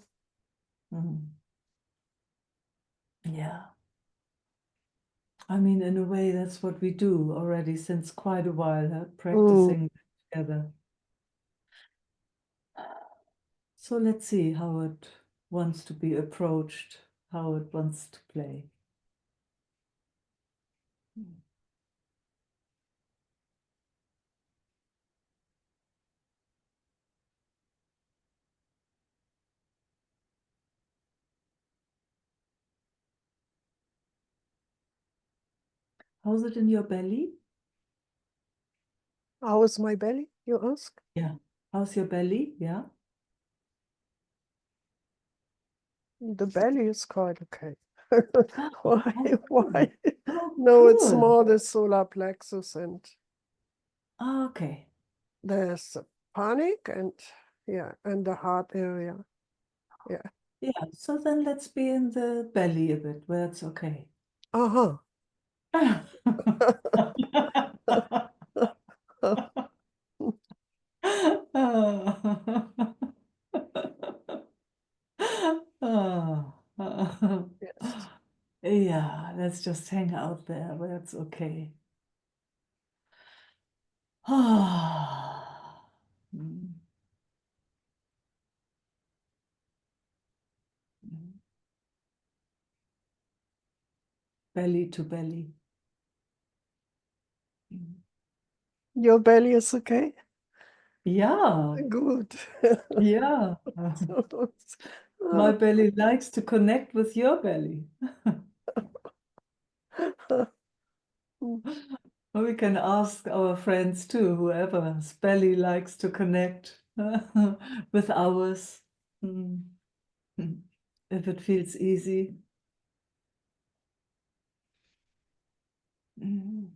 Yeah. I mean, in a way, that's what we do already since quite a while, huh? Practicing together. So let's see how it wants to be approached, how it wants to play. How's it in your belly? How is my belly, you ask? Yeah. How's your belly? Yeah. The belly is quite okay. Why? Oh, Why? oh, No, it's good. more the solar plexus, and Okay. there's a panic, and yeah, and the heart area. Yeah. Yeah. So then let's be in the belly a bit where it's okay. Uh-huh. Yes. Yeah, let's just hang out there where it's okay. Mm. Belly to belly. Your belly is okay? Yeah, Good. yeah. My Ah, belly likes to connect with your belly. mm, Or we can ask our friends too, whoever's belly likes to connect with ours. Mm. If it feels easy. Mm.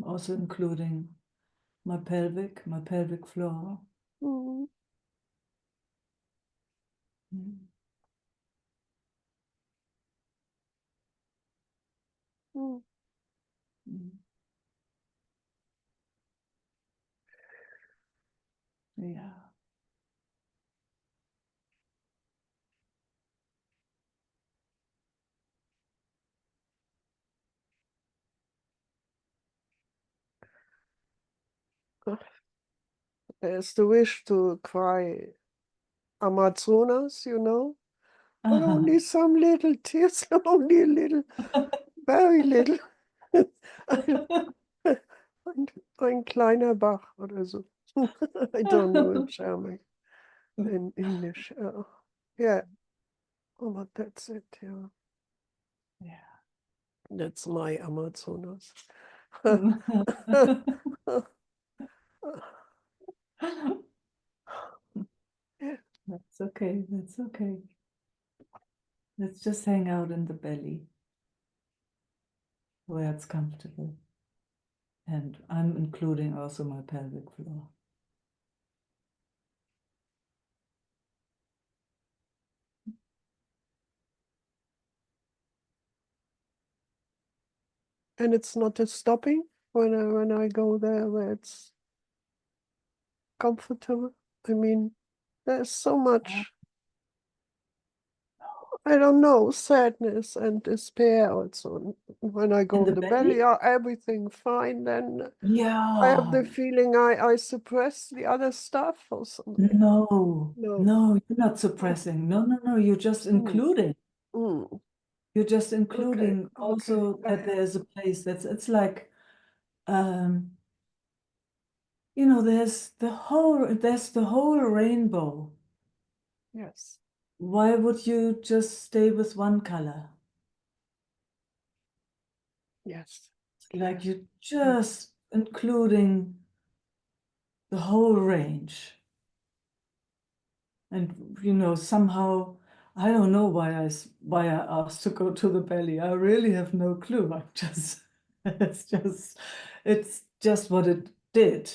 Also including my pelvic floor. mm, Mm. mm. Mm. Yeah. There's the wish to cry Amazonas, but only some little tears, only a little, very little. Ein kleiner Bach oder so. I don't know in German, in English. Yeah, oh, but that's it, yeah. Yeah. That's my Amazonas. Yeah. That's okay. That's okay. Let's just hang out in the belly where it's comfortable. And I'm including also my pelvic floor. And it's not a stopping when I go there where it's comfortable. I mean, there's so much, I don't know, sadness and despair also. When I go In in the the belly, belly? everything fine, then I have Yeah. the feeling I suppress the other stuff or something. No, No. no, you're not suppressing. No, no, no, you're just Mm, including. mm, You're just okay, including okay. also that there's a place it's like, um, there's the whole rainbow. Yes, Why would you just stay with one color? yes. Like you're Mm. just including the whole range. And somehow I don't know why I asked to go to the belly. I really have no clue. I just it's just what it did.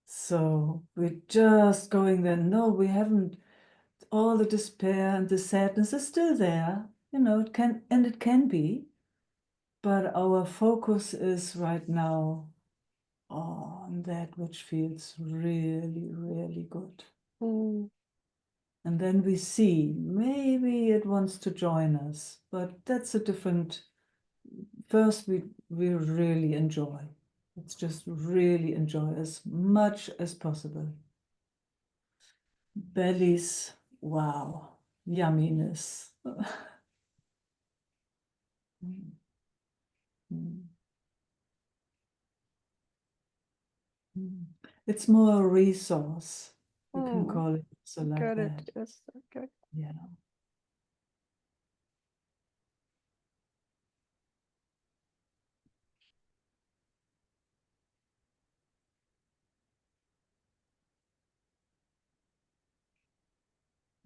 So we're just going there. No, we haven't. All the despair and the sadness is still there. It can be, but our focus is right now on that which feels really, really good. Mm. And then we see, maybe it wants to join us, but that's a different, first we really enjoy. Let's just really enjoy as much as possible. Bellies, wow, yumminess. Mm. Mm. Mm. It's more a resource. You can Mm, call it so like Get that. it? Yes. Okay. Yeah.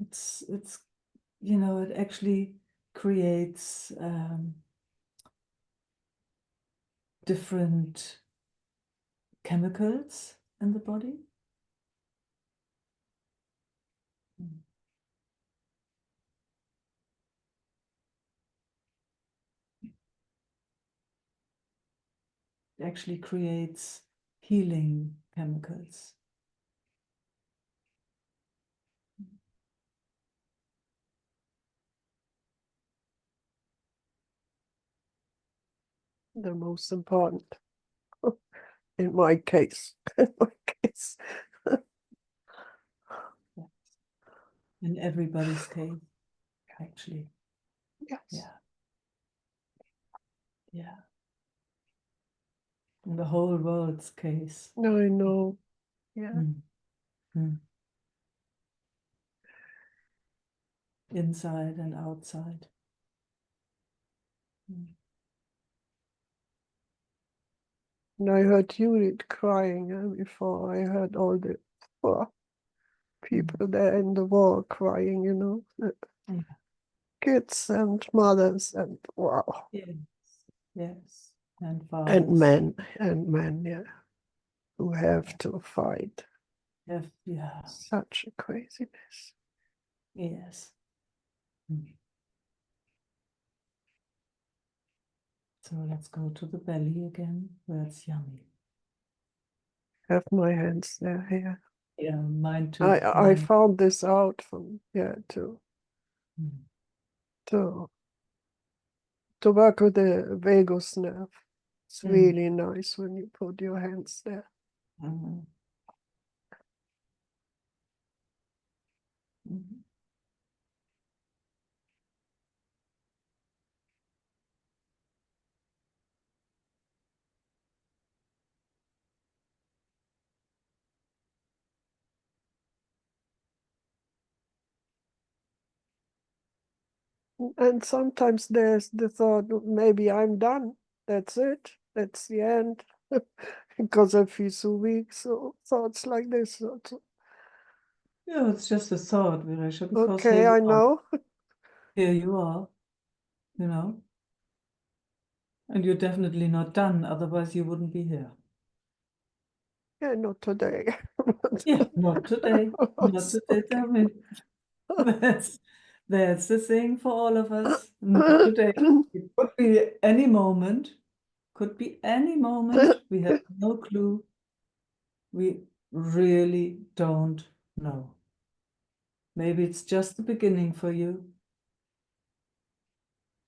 It's you know, it actually creates different chemicals in the body. Mm. It actually creates healing chemicals. The most important in my case. In my case. Yes. In everybody's case, actually. Yes. Yeah. Yeah. In the whole world's case. No, I know. Yeah. Mm. Mm. Inside and outside. Mm. And I heard Judith crying before. I heard all the poor people there in the war crying, you know, the Yeah. kids and mothers and wow. Yes. Yes. And And fathers. men, yeah, who have to fight. Yeah. Such a craziness. Yes. Mm. So let's go to the belly again, where it's yummy. Have my hands there, yeah. Yeah, mine too. I Mine. found this out from Mm. to work with the vagus nerve. It's Mm. really nice when you put your hands there. Mhm. Mhm. And sometimes there's the thought, maybe I'm done. That's it. That's the end. Because I feel so weak. So thoughts like this. Yeah, it's just a thought, Viresha, because here Okay, you I are. know. Here you are, you know, and you're definitely not done, otherwise you wouldn't be here. Yeah, not today. Yeah, not today. Not today. Okay. I mean, that's the thing for all of us. Not today. It could be any moment. Could be any moment. We have no clue. We really don't know. Maybe it's just the beginning for you.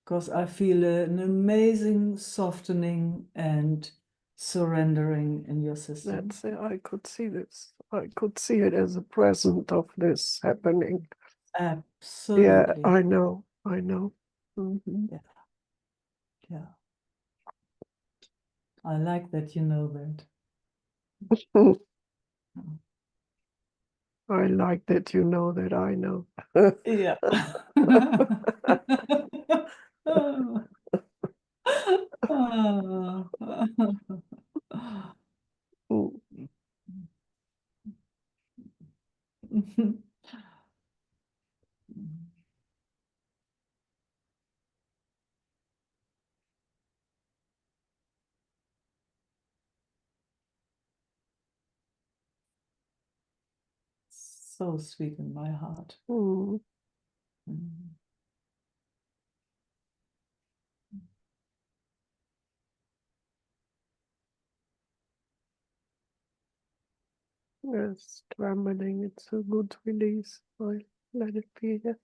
Because I feel an amazing softening and surrendering in your system. That's it. I could see this. I could see it as a present of this happening. Yeah, Absolutely. I know. I know. Mhm. Yeah. Yeah. I like that you know that. I like that you know that I know. Yeah. So sweet in my heart. Mm. Mm. Yes, trembling. It's a good release. Let it be here.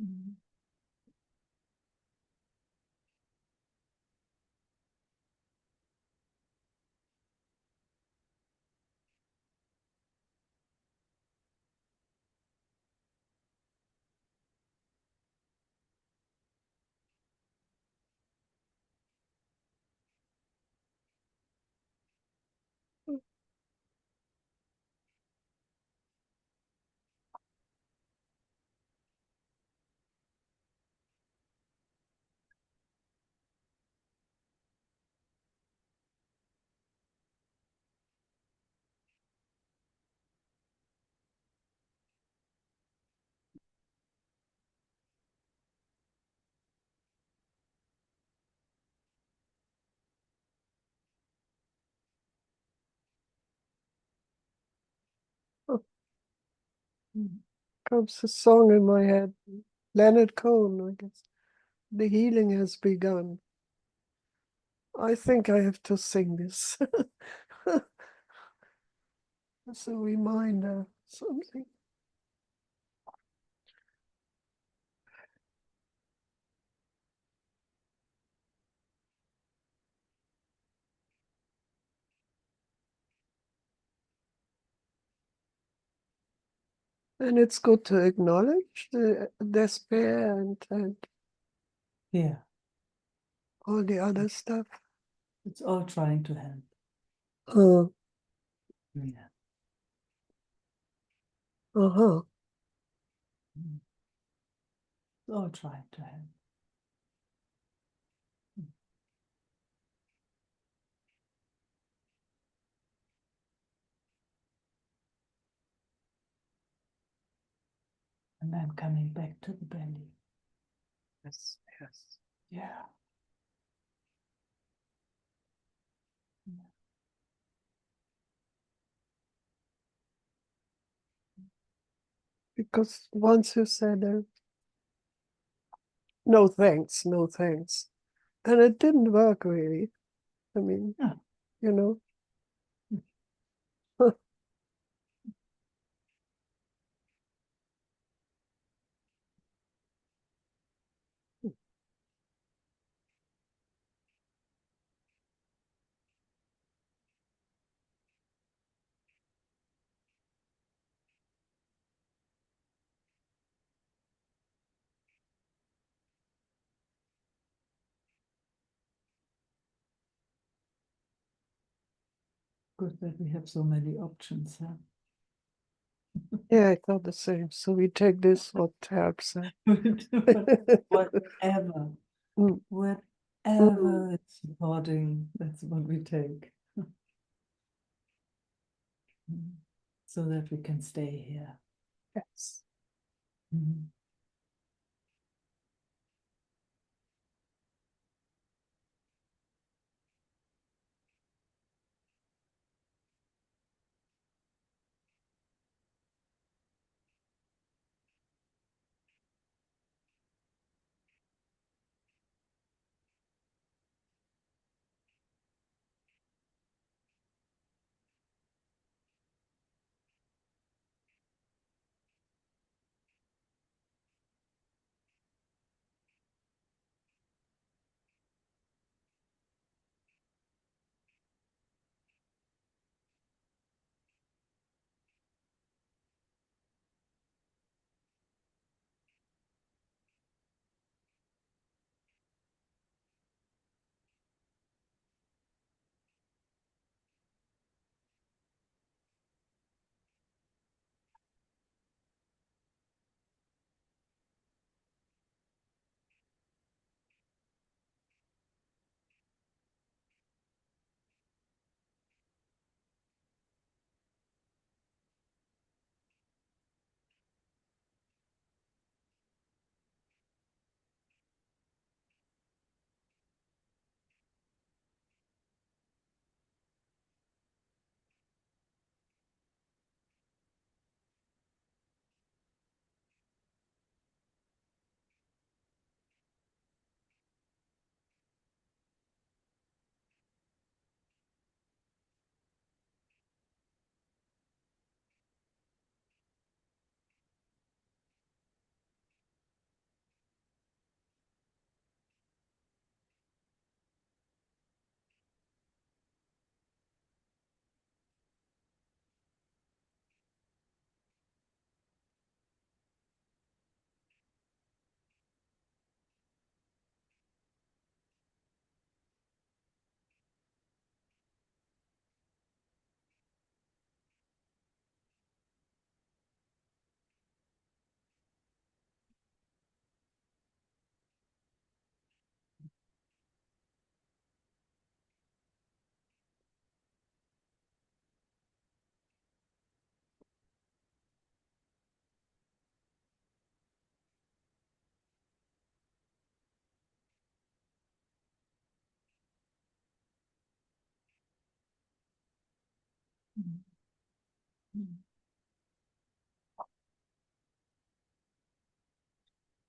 Mhm. Mhm. Comes a song in my head. Leonard Cohen, I guess. The healing has begun. I think I have to sing this. As a reminder, something. And it's good to acknowledge the despair and Yeah, all the other stuff. it's all trying to help. Uh, Yeah. uh-huh. Mhm. It's all trying to help. And then coming back to the belly. Yes, yes. Yeah. Because once you said, no thanks, no thanks. And it didn't work really. I mean, Yeah. you know. Good that we have so many options. Huh? Yeah, I thought the same. So we take this, what helps. Whatever, Mm, whatever it's supporting, that's what we take. So that we can stay here. yes. Mhm.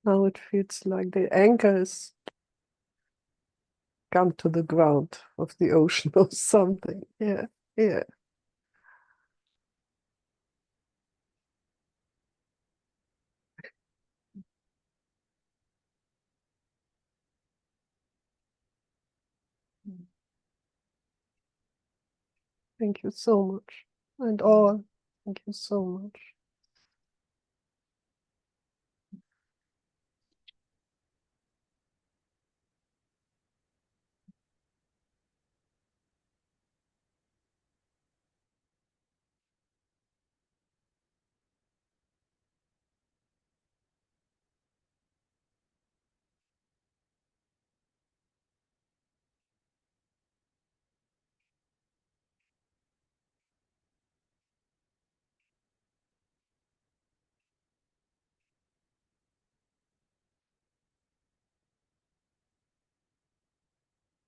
Now it feels like the anchor is come to the ground of the ocean or something. Yeah, yeah. Thank you so much. And all, thank you so much.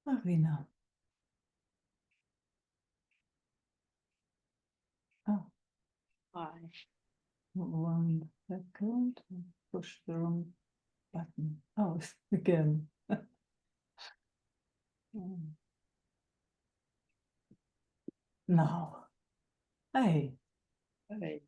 Marina. Oh, Hi. 1 second. Push the wrong button. Oh, again. Now. Hey. Hi.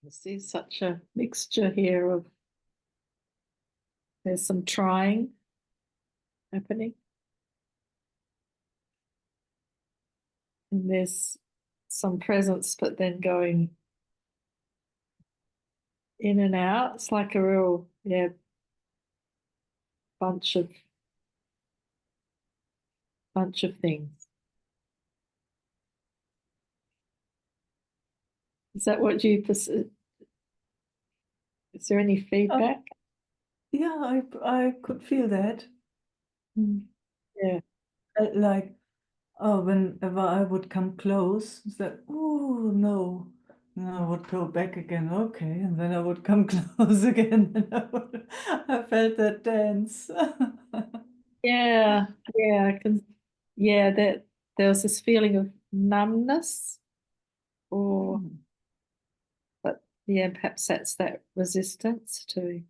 I see such a mixture here of there's some trying happening. And there's some presence, but then going in and out. It's like a real, yeah, bunch of things. Is that what you perceive? Is there any feedback? Yeah, I could feel that. Yeah. Like, oh, whenever I would come close, it's like, oh no. And I would go back again, okay, and then I would come close again, and I felt that dance. Yeah, yeah, I can. Yeah, that there was this feeling of numbness, or but yeah, perhaps that's that resistance to.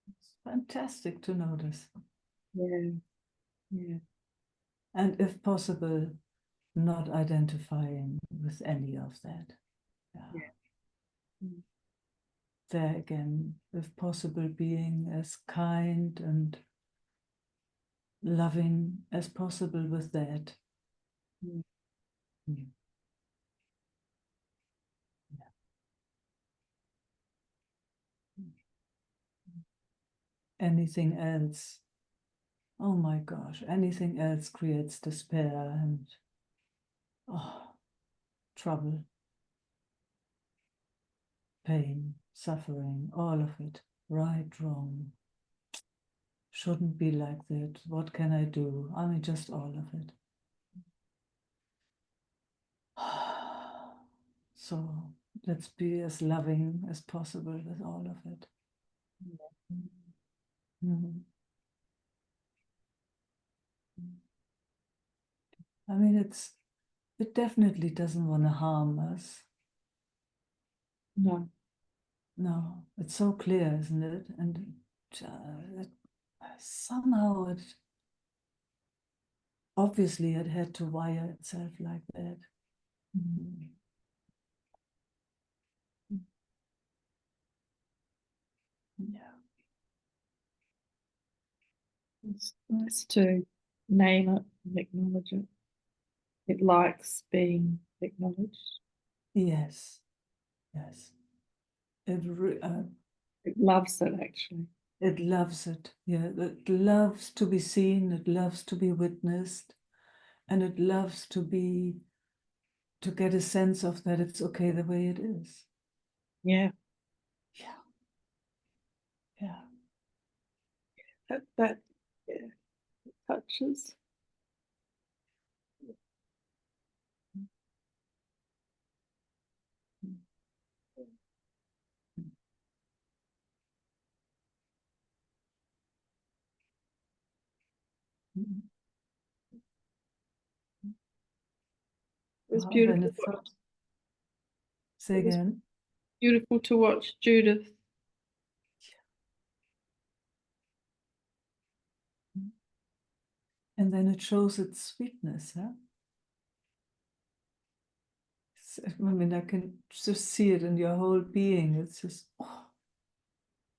It's fantastic to notice. Yeah, yeah, And if possible, not identifying with any of that. yeah. Mm. There again, if possible, being as kind and loving as possible with that. Mm. Mm. Anything else, oh my gosh, anything else creates despair and trouble, pain, suffering, all of it, right, wrong. Shouldn't be like that. What can I do? I mean, just all of it. So let's be as loving as possible with all of it. Mhm. I mean, it definitely doesn't want to harm us. No, No, it's so clear, isn't it? And somehow obviously it had to wire itself like that. Mhm. Yeah. it's nice to name it and acknowledge it. It likes being acknowledged. Yes. Yes. It loves it actually. It loves it. Yeah. It loves to be seen. It loves to be witnessed. And it loves to get a sense of that it's okay the way it is. Yeah, Yeah. Yeah. that yeah, touches. Mhm. It was Then beautiful. it's say It was again. beautiful to watch Judith. And then it shows its sweetness, huh? I mean, I can just see it in your whole being. It's just,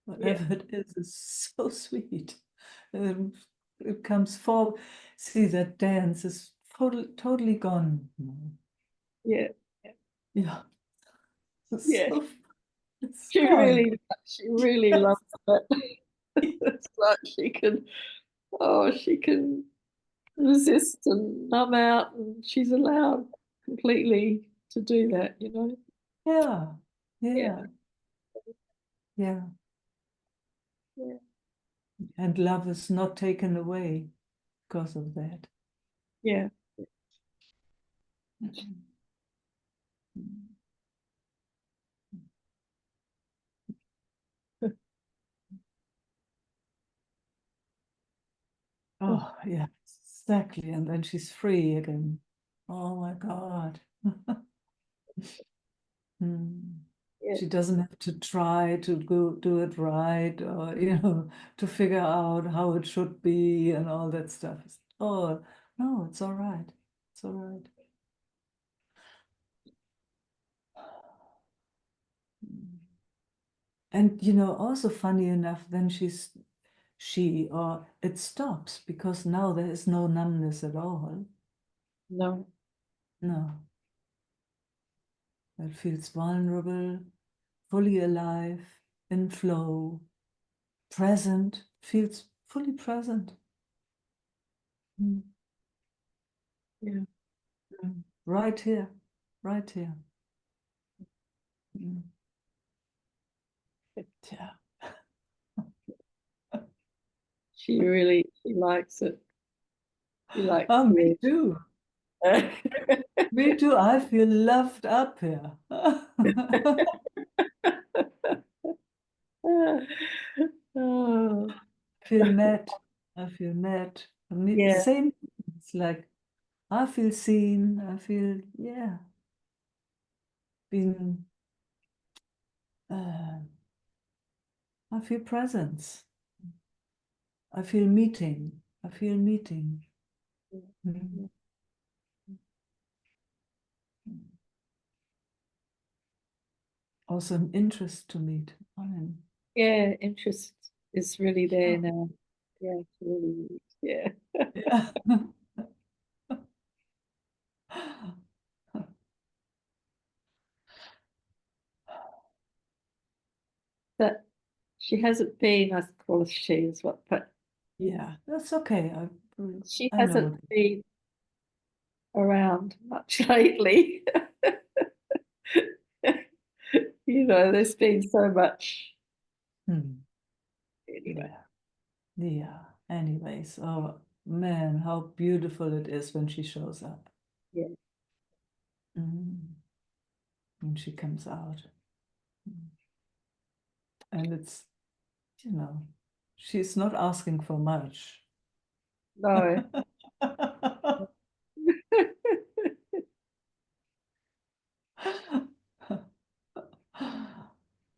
whatever it is so sweet. It comes forward. See, that dance is totally gone. Yeah, Yeah. yeah. It's She gone. really Yes. loves it. It's like she can resist and numb out, and she's allowed completely to do that, you know? Yeah. Yeah, Yeah. Yeah. yeah, And love is not taken away because of that. yeah. Oh, yeah, exactly. And then she's free again. Oh my God. Hmm. Yeah, She doesn't have to try to go do it right or, to figure out how it should be and all that stuff. Oh, no, it's all right. It's all right. And also funny enough, then she or it stops because now there is no numbness at all. No. No. It feels vulnerable, fully alive, in flow, present, feels fully present. Mm. Yeah. Right here, right here. Mm. Yeah. She likes it. She likes Oh, me you. too. Me too. I feel loved up here. Oh, Feel met. I feel met. yeah. Same. It's like I feel seen. I feel being. I feel presence. I feel meeting. I feel meeting. Mm. Also an interest to meet. I mean, Yeah, interest is really there yeah. now. Yeah, it's really, yeah. Yeah. But she hasn't been, I call her she as well, but Yeah, that's okay. she I know. hasn't been around much lately. There's been so much Hmm. anyway. Yeah. Anyways, oh man, how beautiful it is when she shows up. Yeah. When she comes out. And it's, she's not asking for much. No.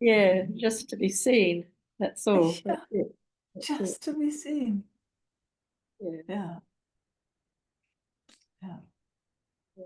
Yeah, just to be seen. That's all. Yeah, That's it. That's it. just to be seen. Yeah. Yeah. Yeah.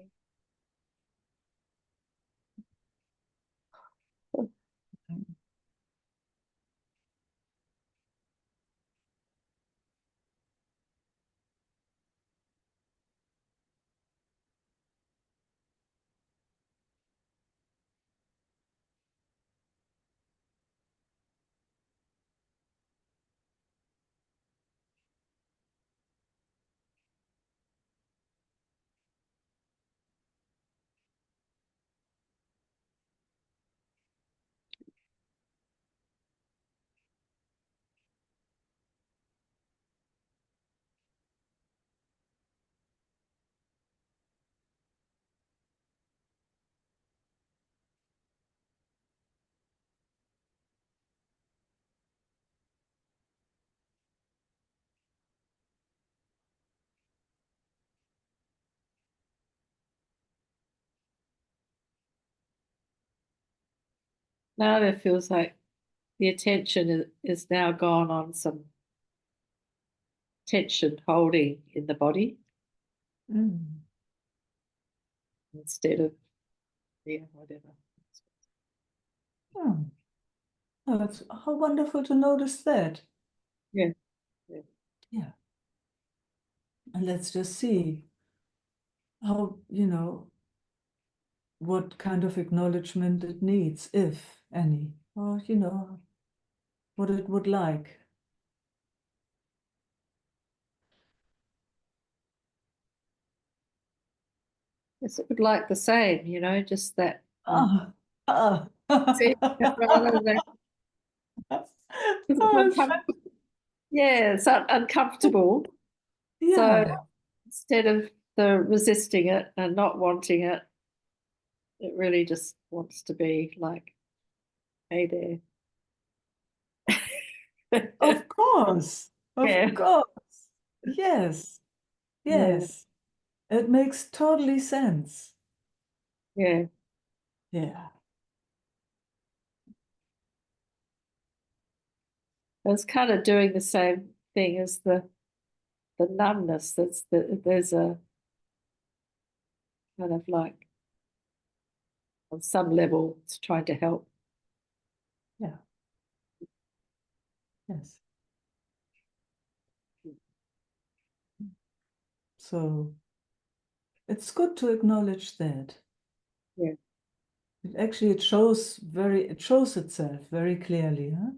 Now it feels like the attention is now gone on some tension holding in the body Mm. instead of, yeah, whatever. Oh, that's how wonderful to notice that. Yeah. Yeah. Yeah. And let's just see how, what kind of acknowledgement it needs, if any, or, what it would like. Yes, it would like the same, just that. Ah, ah. See, rather than, 'cause it's Oh, uncomfortable. Yeah, it's uncomfortable. So yeah, instead of the resisting it and not wanting it, it really just wants to be like, hey there. of course, of Yeah, course. Yes, yeah, yes. It makes totally sense. yeah. Yeah. It's kind of doing the same thing as the numbness. There's a kind of like on some level it's trying to help. Yeah. Yes. So it's good to acknowledge that. Yeah. It shows itself very clearly, huh?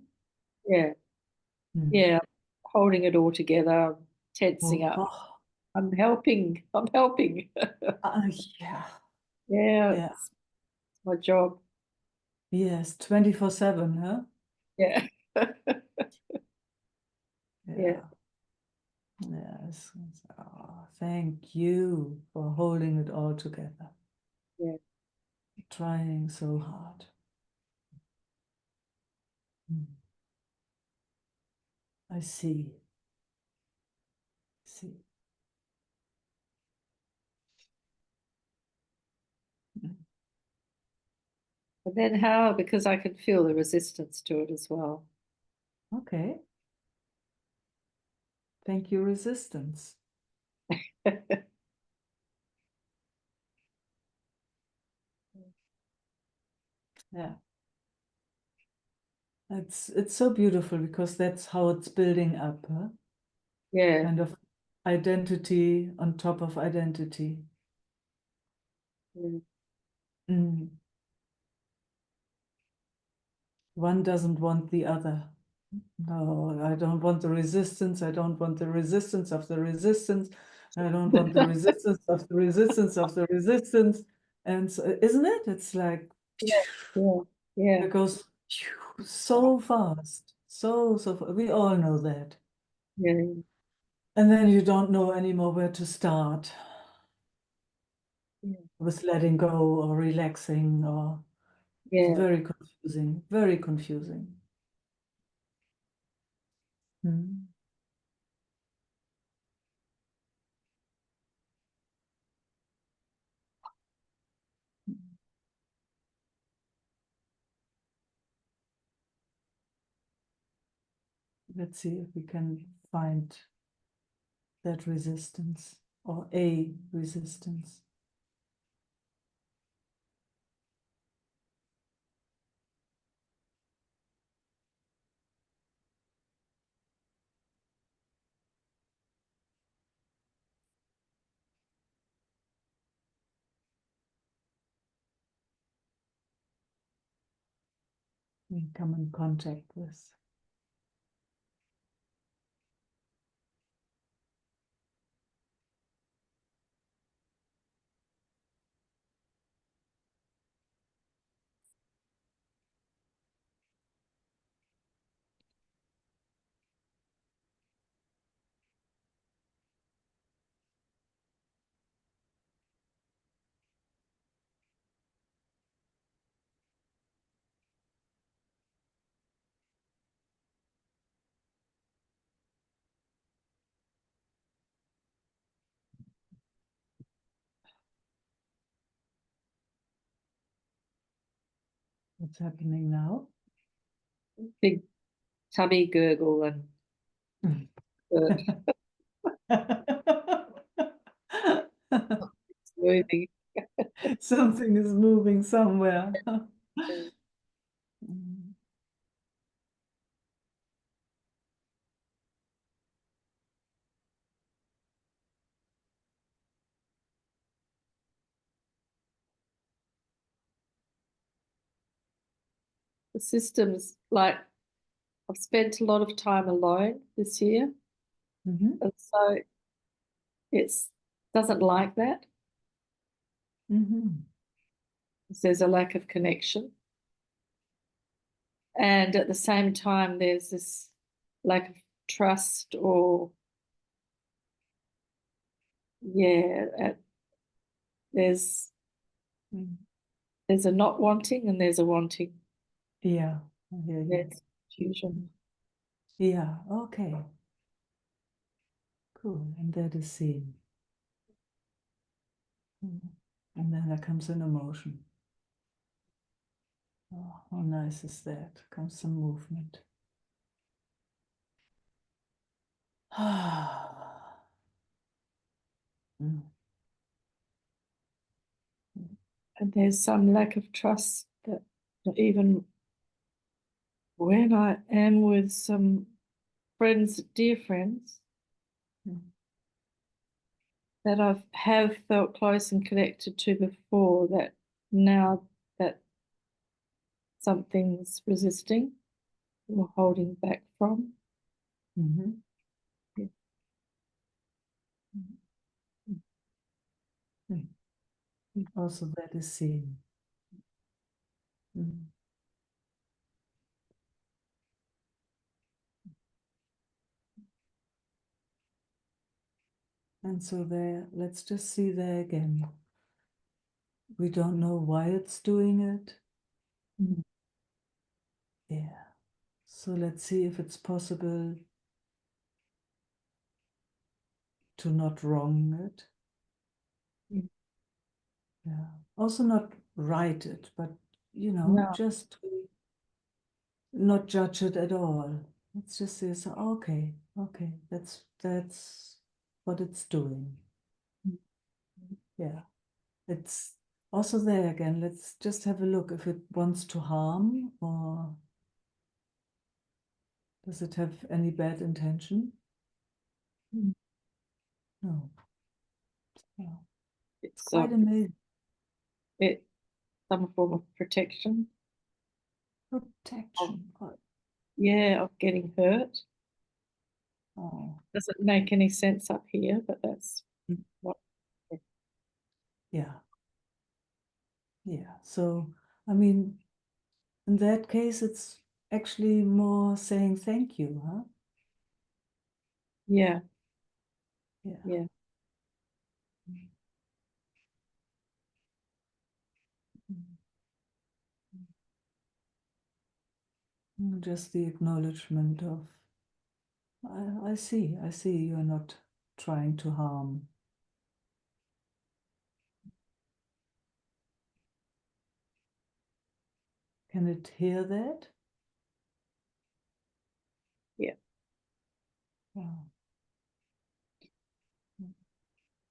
Yeah. Mm. Yeah. Holding it all together, tensing up. Oh, I'm helping. I'm helping. yeah. Yeah. Yeah. It's my job. Yes, 24/7, huh? Yeah. Yeah. Yes. Oh, thank you for holding it all together. Yeah. Trying so hard. Mm. I see. See. Mm. And then how? Because I can feel the resistance to it as well. Okay. Thank you, resistance. Yeah. It's so beautiful because that's how it's building up, huh? Yeah. Kind of identity on top of identity. Yeah. Mm. One doesn't want the other. No, I don't want the resistance. I don't want the resistance of the resistance. I don't want the resistance of the resistance of the resistance. And so, isn't it? It's like Yeah. Yeah. it goes so fast. So fast. We all know that. Yeah. And then you don't know anymore where to start Yeah. with letting go or relaxing, or it's Yeah. very confusing, very confusing. Hmm. Let's see if we can find that resistance or a resistance. We come in contact with. What's happening now? Big tummy gurgle and but it's moving. Something is moving somewhere. Mm. The systems, like I've spent a lot of time alone this year, Mhm. and so it's doesn't like that. Mhm. There's a lack of connection, and at the same time, there's this lack of trust, or yeah, there's Mm. there's a not wanting and there's a wanting. Yeah, I hear you. There's confusion. Yeah, okay. Cool. And that is seen. Mm. And then there comes an emotion. Oh, how nice is that? Comes some movement. Mm. And there's some lack of trust that even when I am with some friends, dear friends, that have felt close and connected to before, that now that something's resisting or holding back from. Mhm. Yeah. Also, that is seen. Mhm. And so there, let's just see there again. We don't know why it's doing it. Mhm. Yeah. So let's see if it's possible to not wrong it. Mm. Yeah. Also not write it, but No. just to not judge it at all. Let's just say, so okay, that's what it's doing. Mm. Yeah. It's also there again. Let's just have a look if it wants to harm, or does it have any bad intention? Mm. No. Yeah. It's It's quite amazing. it's some form of protection. Protection. Oh, Yeah, of getting hurt. oh. Doesn't make any sense up here, but that's what. Yeah. Yeah. So, I mean, in that case, it's actually more saying thank you, huh? Yeah, Yeah. yeah, Just the acknowledgement of, I see you're not trying to harm. Can it hear that? yeah, Wow.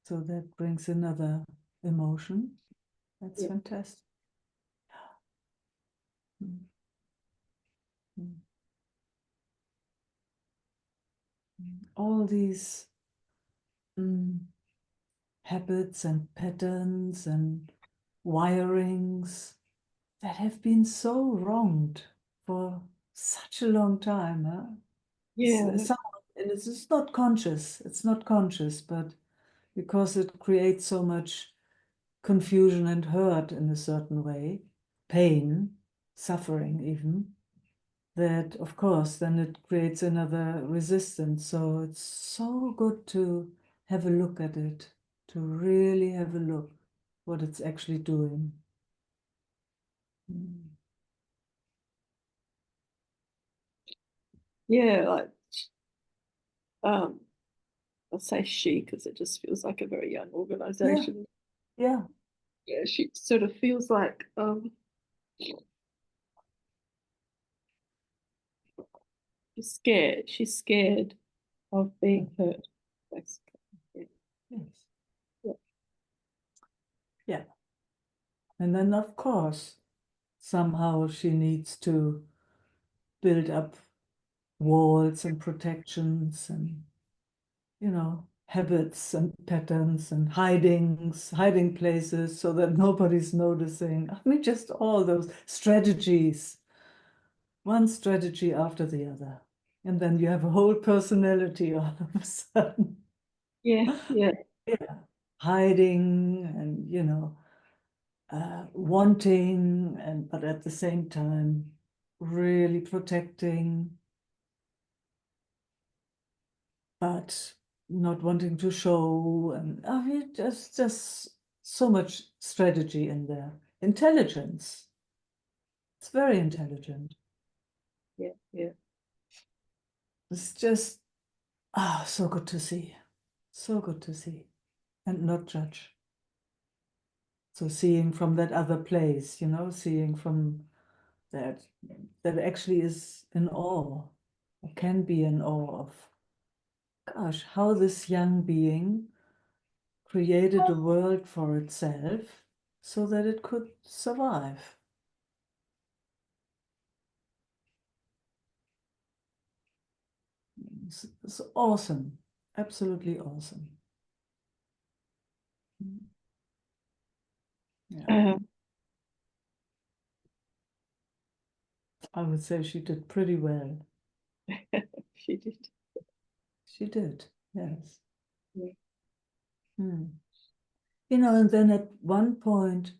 So that brings another emotion. That's yeah. fantastic. Mm. Mm. All these habits and patterns and wirings that have been so wronged for such a long time, huh? Yeah, And it's not conscious. It's not conscious, but because it creates so much confusion and hurt in a certain way, pain, suffering even, that of course then it creates another resistance. So it's so good to have a look at it, to really have a look what it's actually doing. yeah, like um I'll say she because it just feels like a very young organization. Yeah, Yeah, she sort of feels like she's scared of being hurt, basically. Yeah. yes, Yeah. yeah. And then of course, somehow she needs to build up walls and protections and, habits and patterns and hiding places so that nobody's noticing. I mean, just all those strategies, one strategy after the other. And then you have a whole personality all of a sudden. Yeah, yeah, Yeah. Hiding and, wanting, but at the same time, really protecting, but not wanting to show. And I mean, just so much strategy in there. Intelligence. It's very intelligent. yeah, yeah. It's just, so good to see. So good to see. And not judge. So seeing from that other place, seeing from that actually is in awe, or can be in awe of, gosh, how this young being created a world for itself so that it could survive. It's awesome, absolutely awesome. Yeah, I would say she did pretty well. She did. She did, yes. Yeah. You know, and then at one point,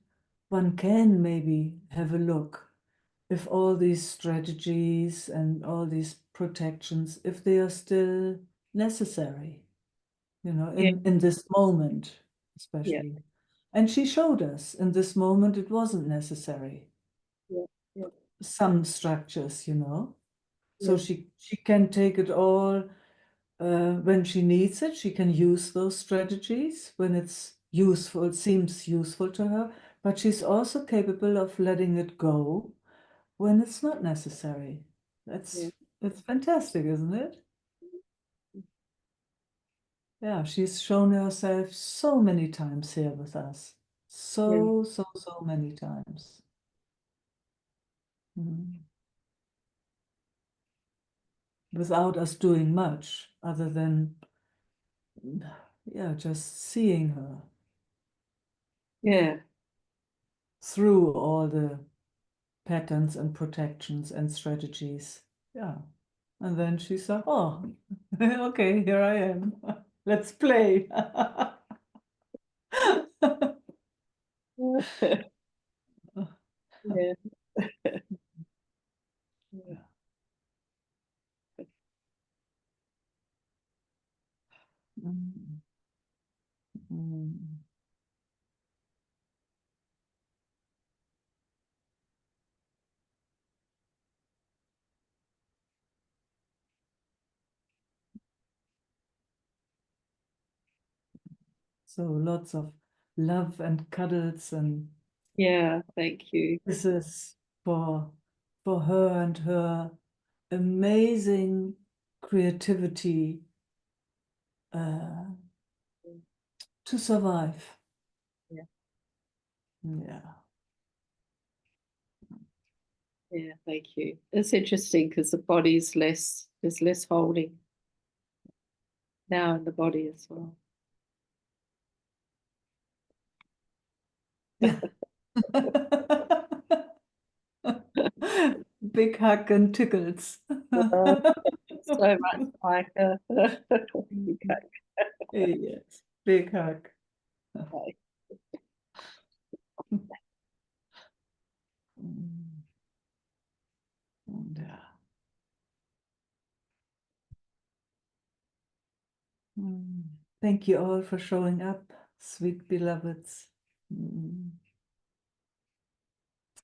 one can maybe have a look if all these strategies and all these protections, if they are still necessary, you know, in this moment, especially. And she showed us in this moment it wasn't necessary. Yeah. Yeah. Some structures, you know. So Yeah. she can take it all when she needs it. She can use those strategies when it's useful, it seems useful to her, but she's also capable of letting it go when it's not necessary. Yeah. It's fantastic, isn't it? Yeah, she's shown herself so many times here with us. So many times. Without us doing much other than, yeah, just seeing her Yeah. through all the patterns and protections and strategies. Yeah. And then she said, oh, okay, here I am. Let's play. Yeah. Mm. Mm. So lots of love and cuddles and Yeah, thank you. kisses for her and her amazing creativity to survive. Yeah. Yeah. Yeah, thank you. It's interesting because the body's less, there's less holding now in the body as well. Yeah. Big hug and tickles. So much like Yes, big hug. Yeah. Thank you all for showing up, sweet beloveds.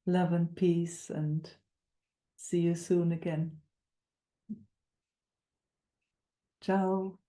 Love and peace, and see you soon again. Ciao.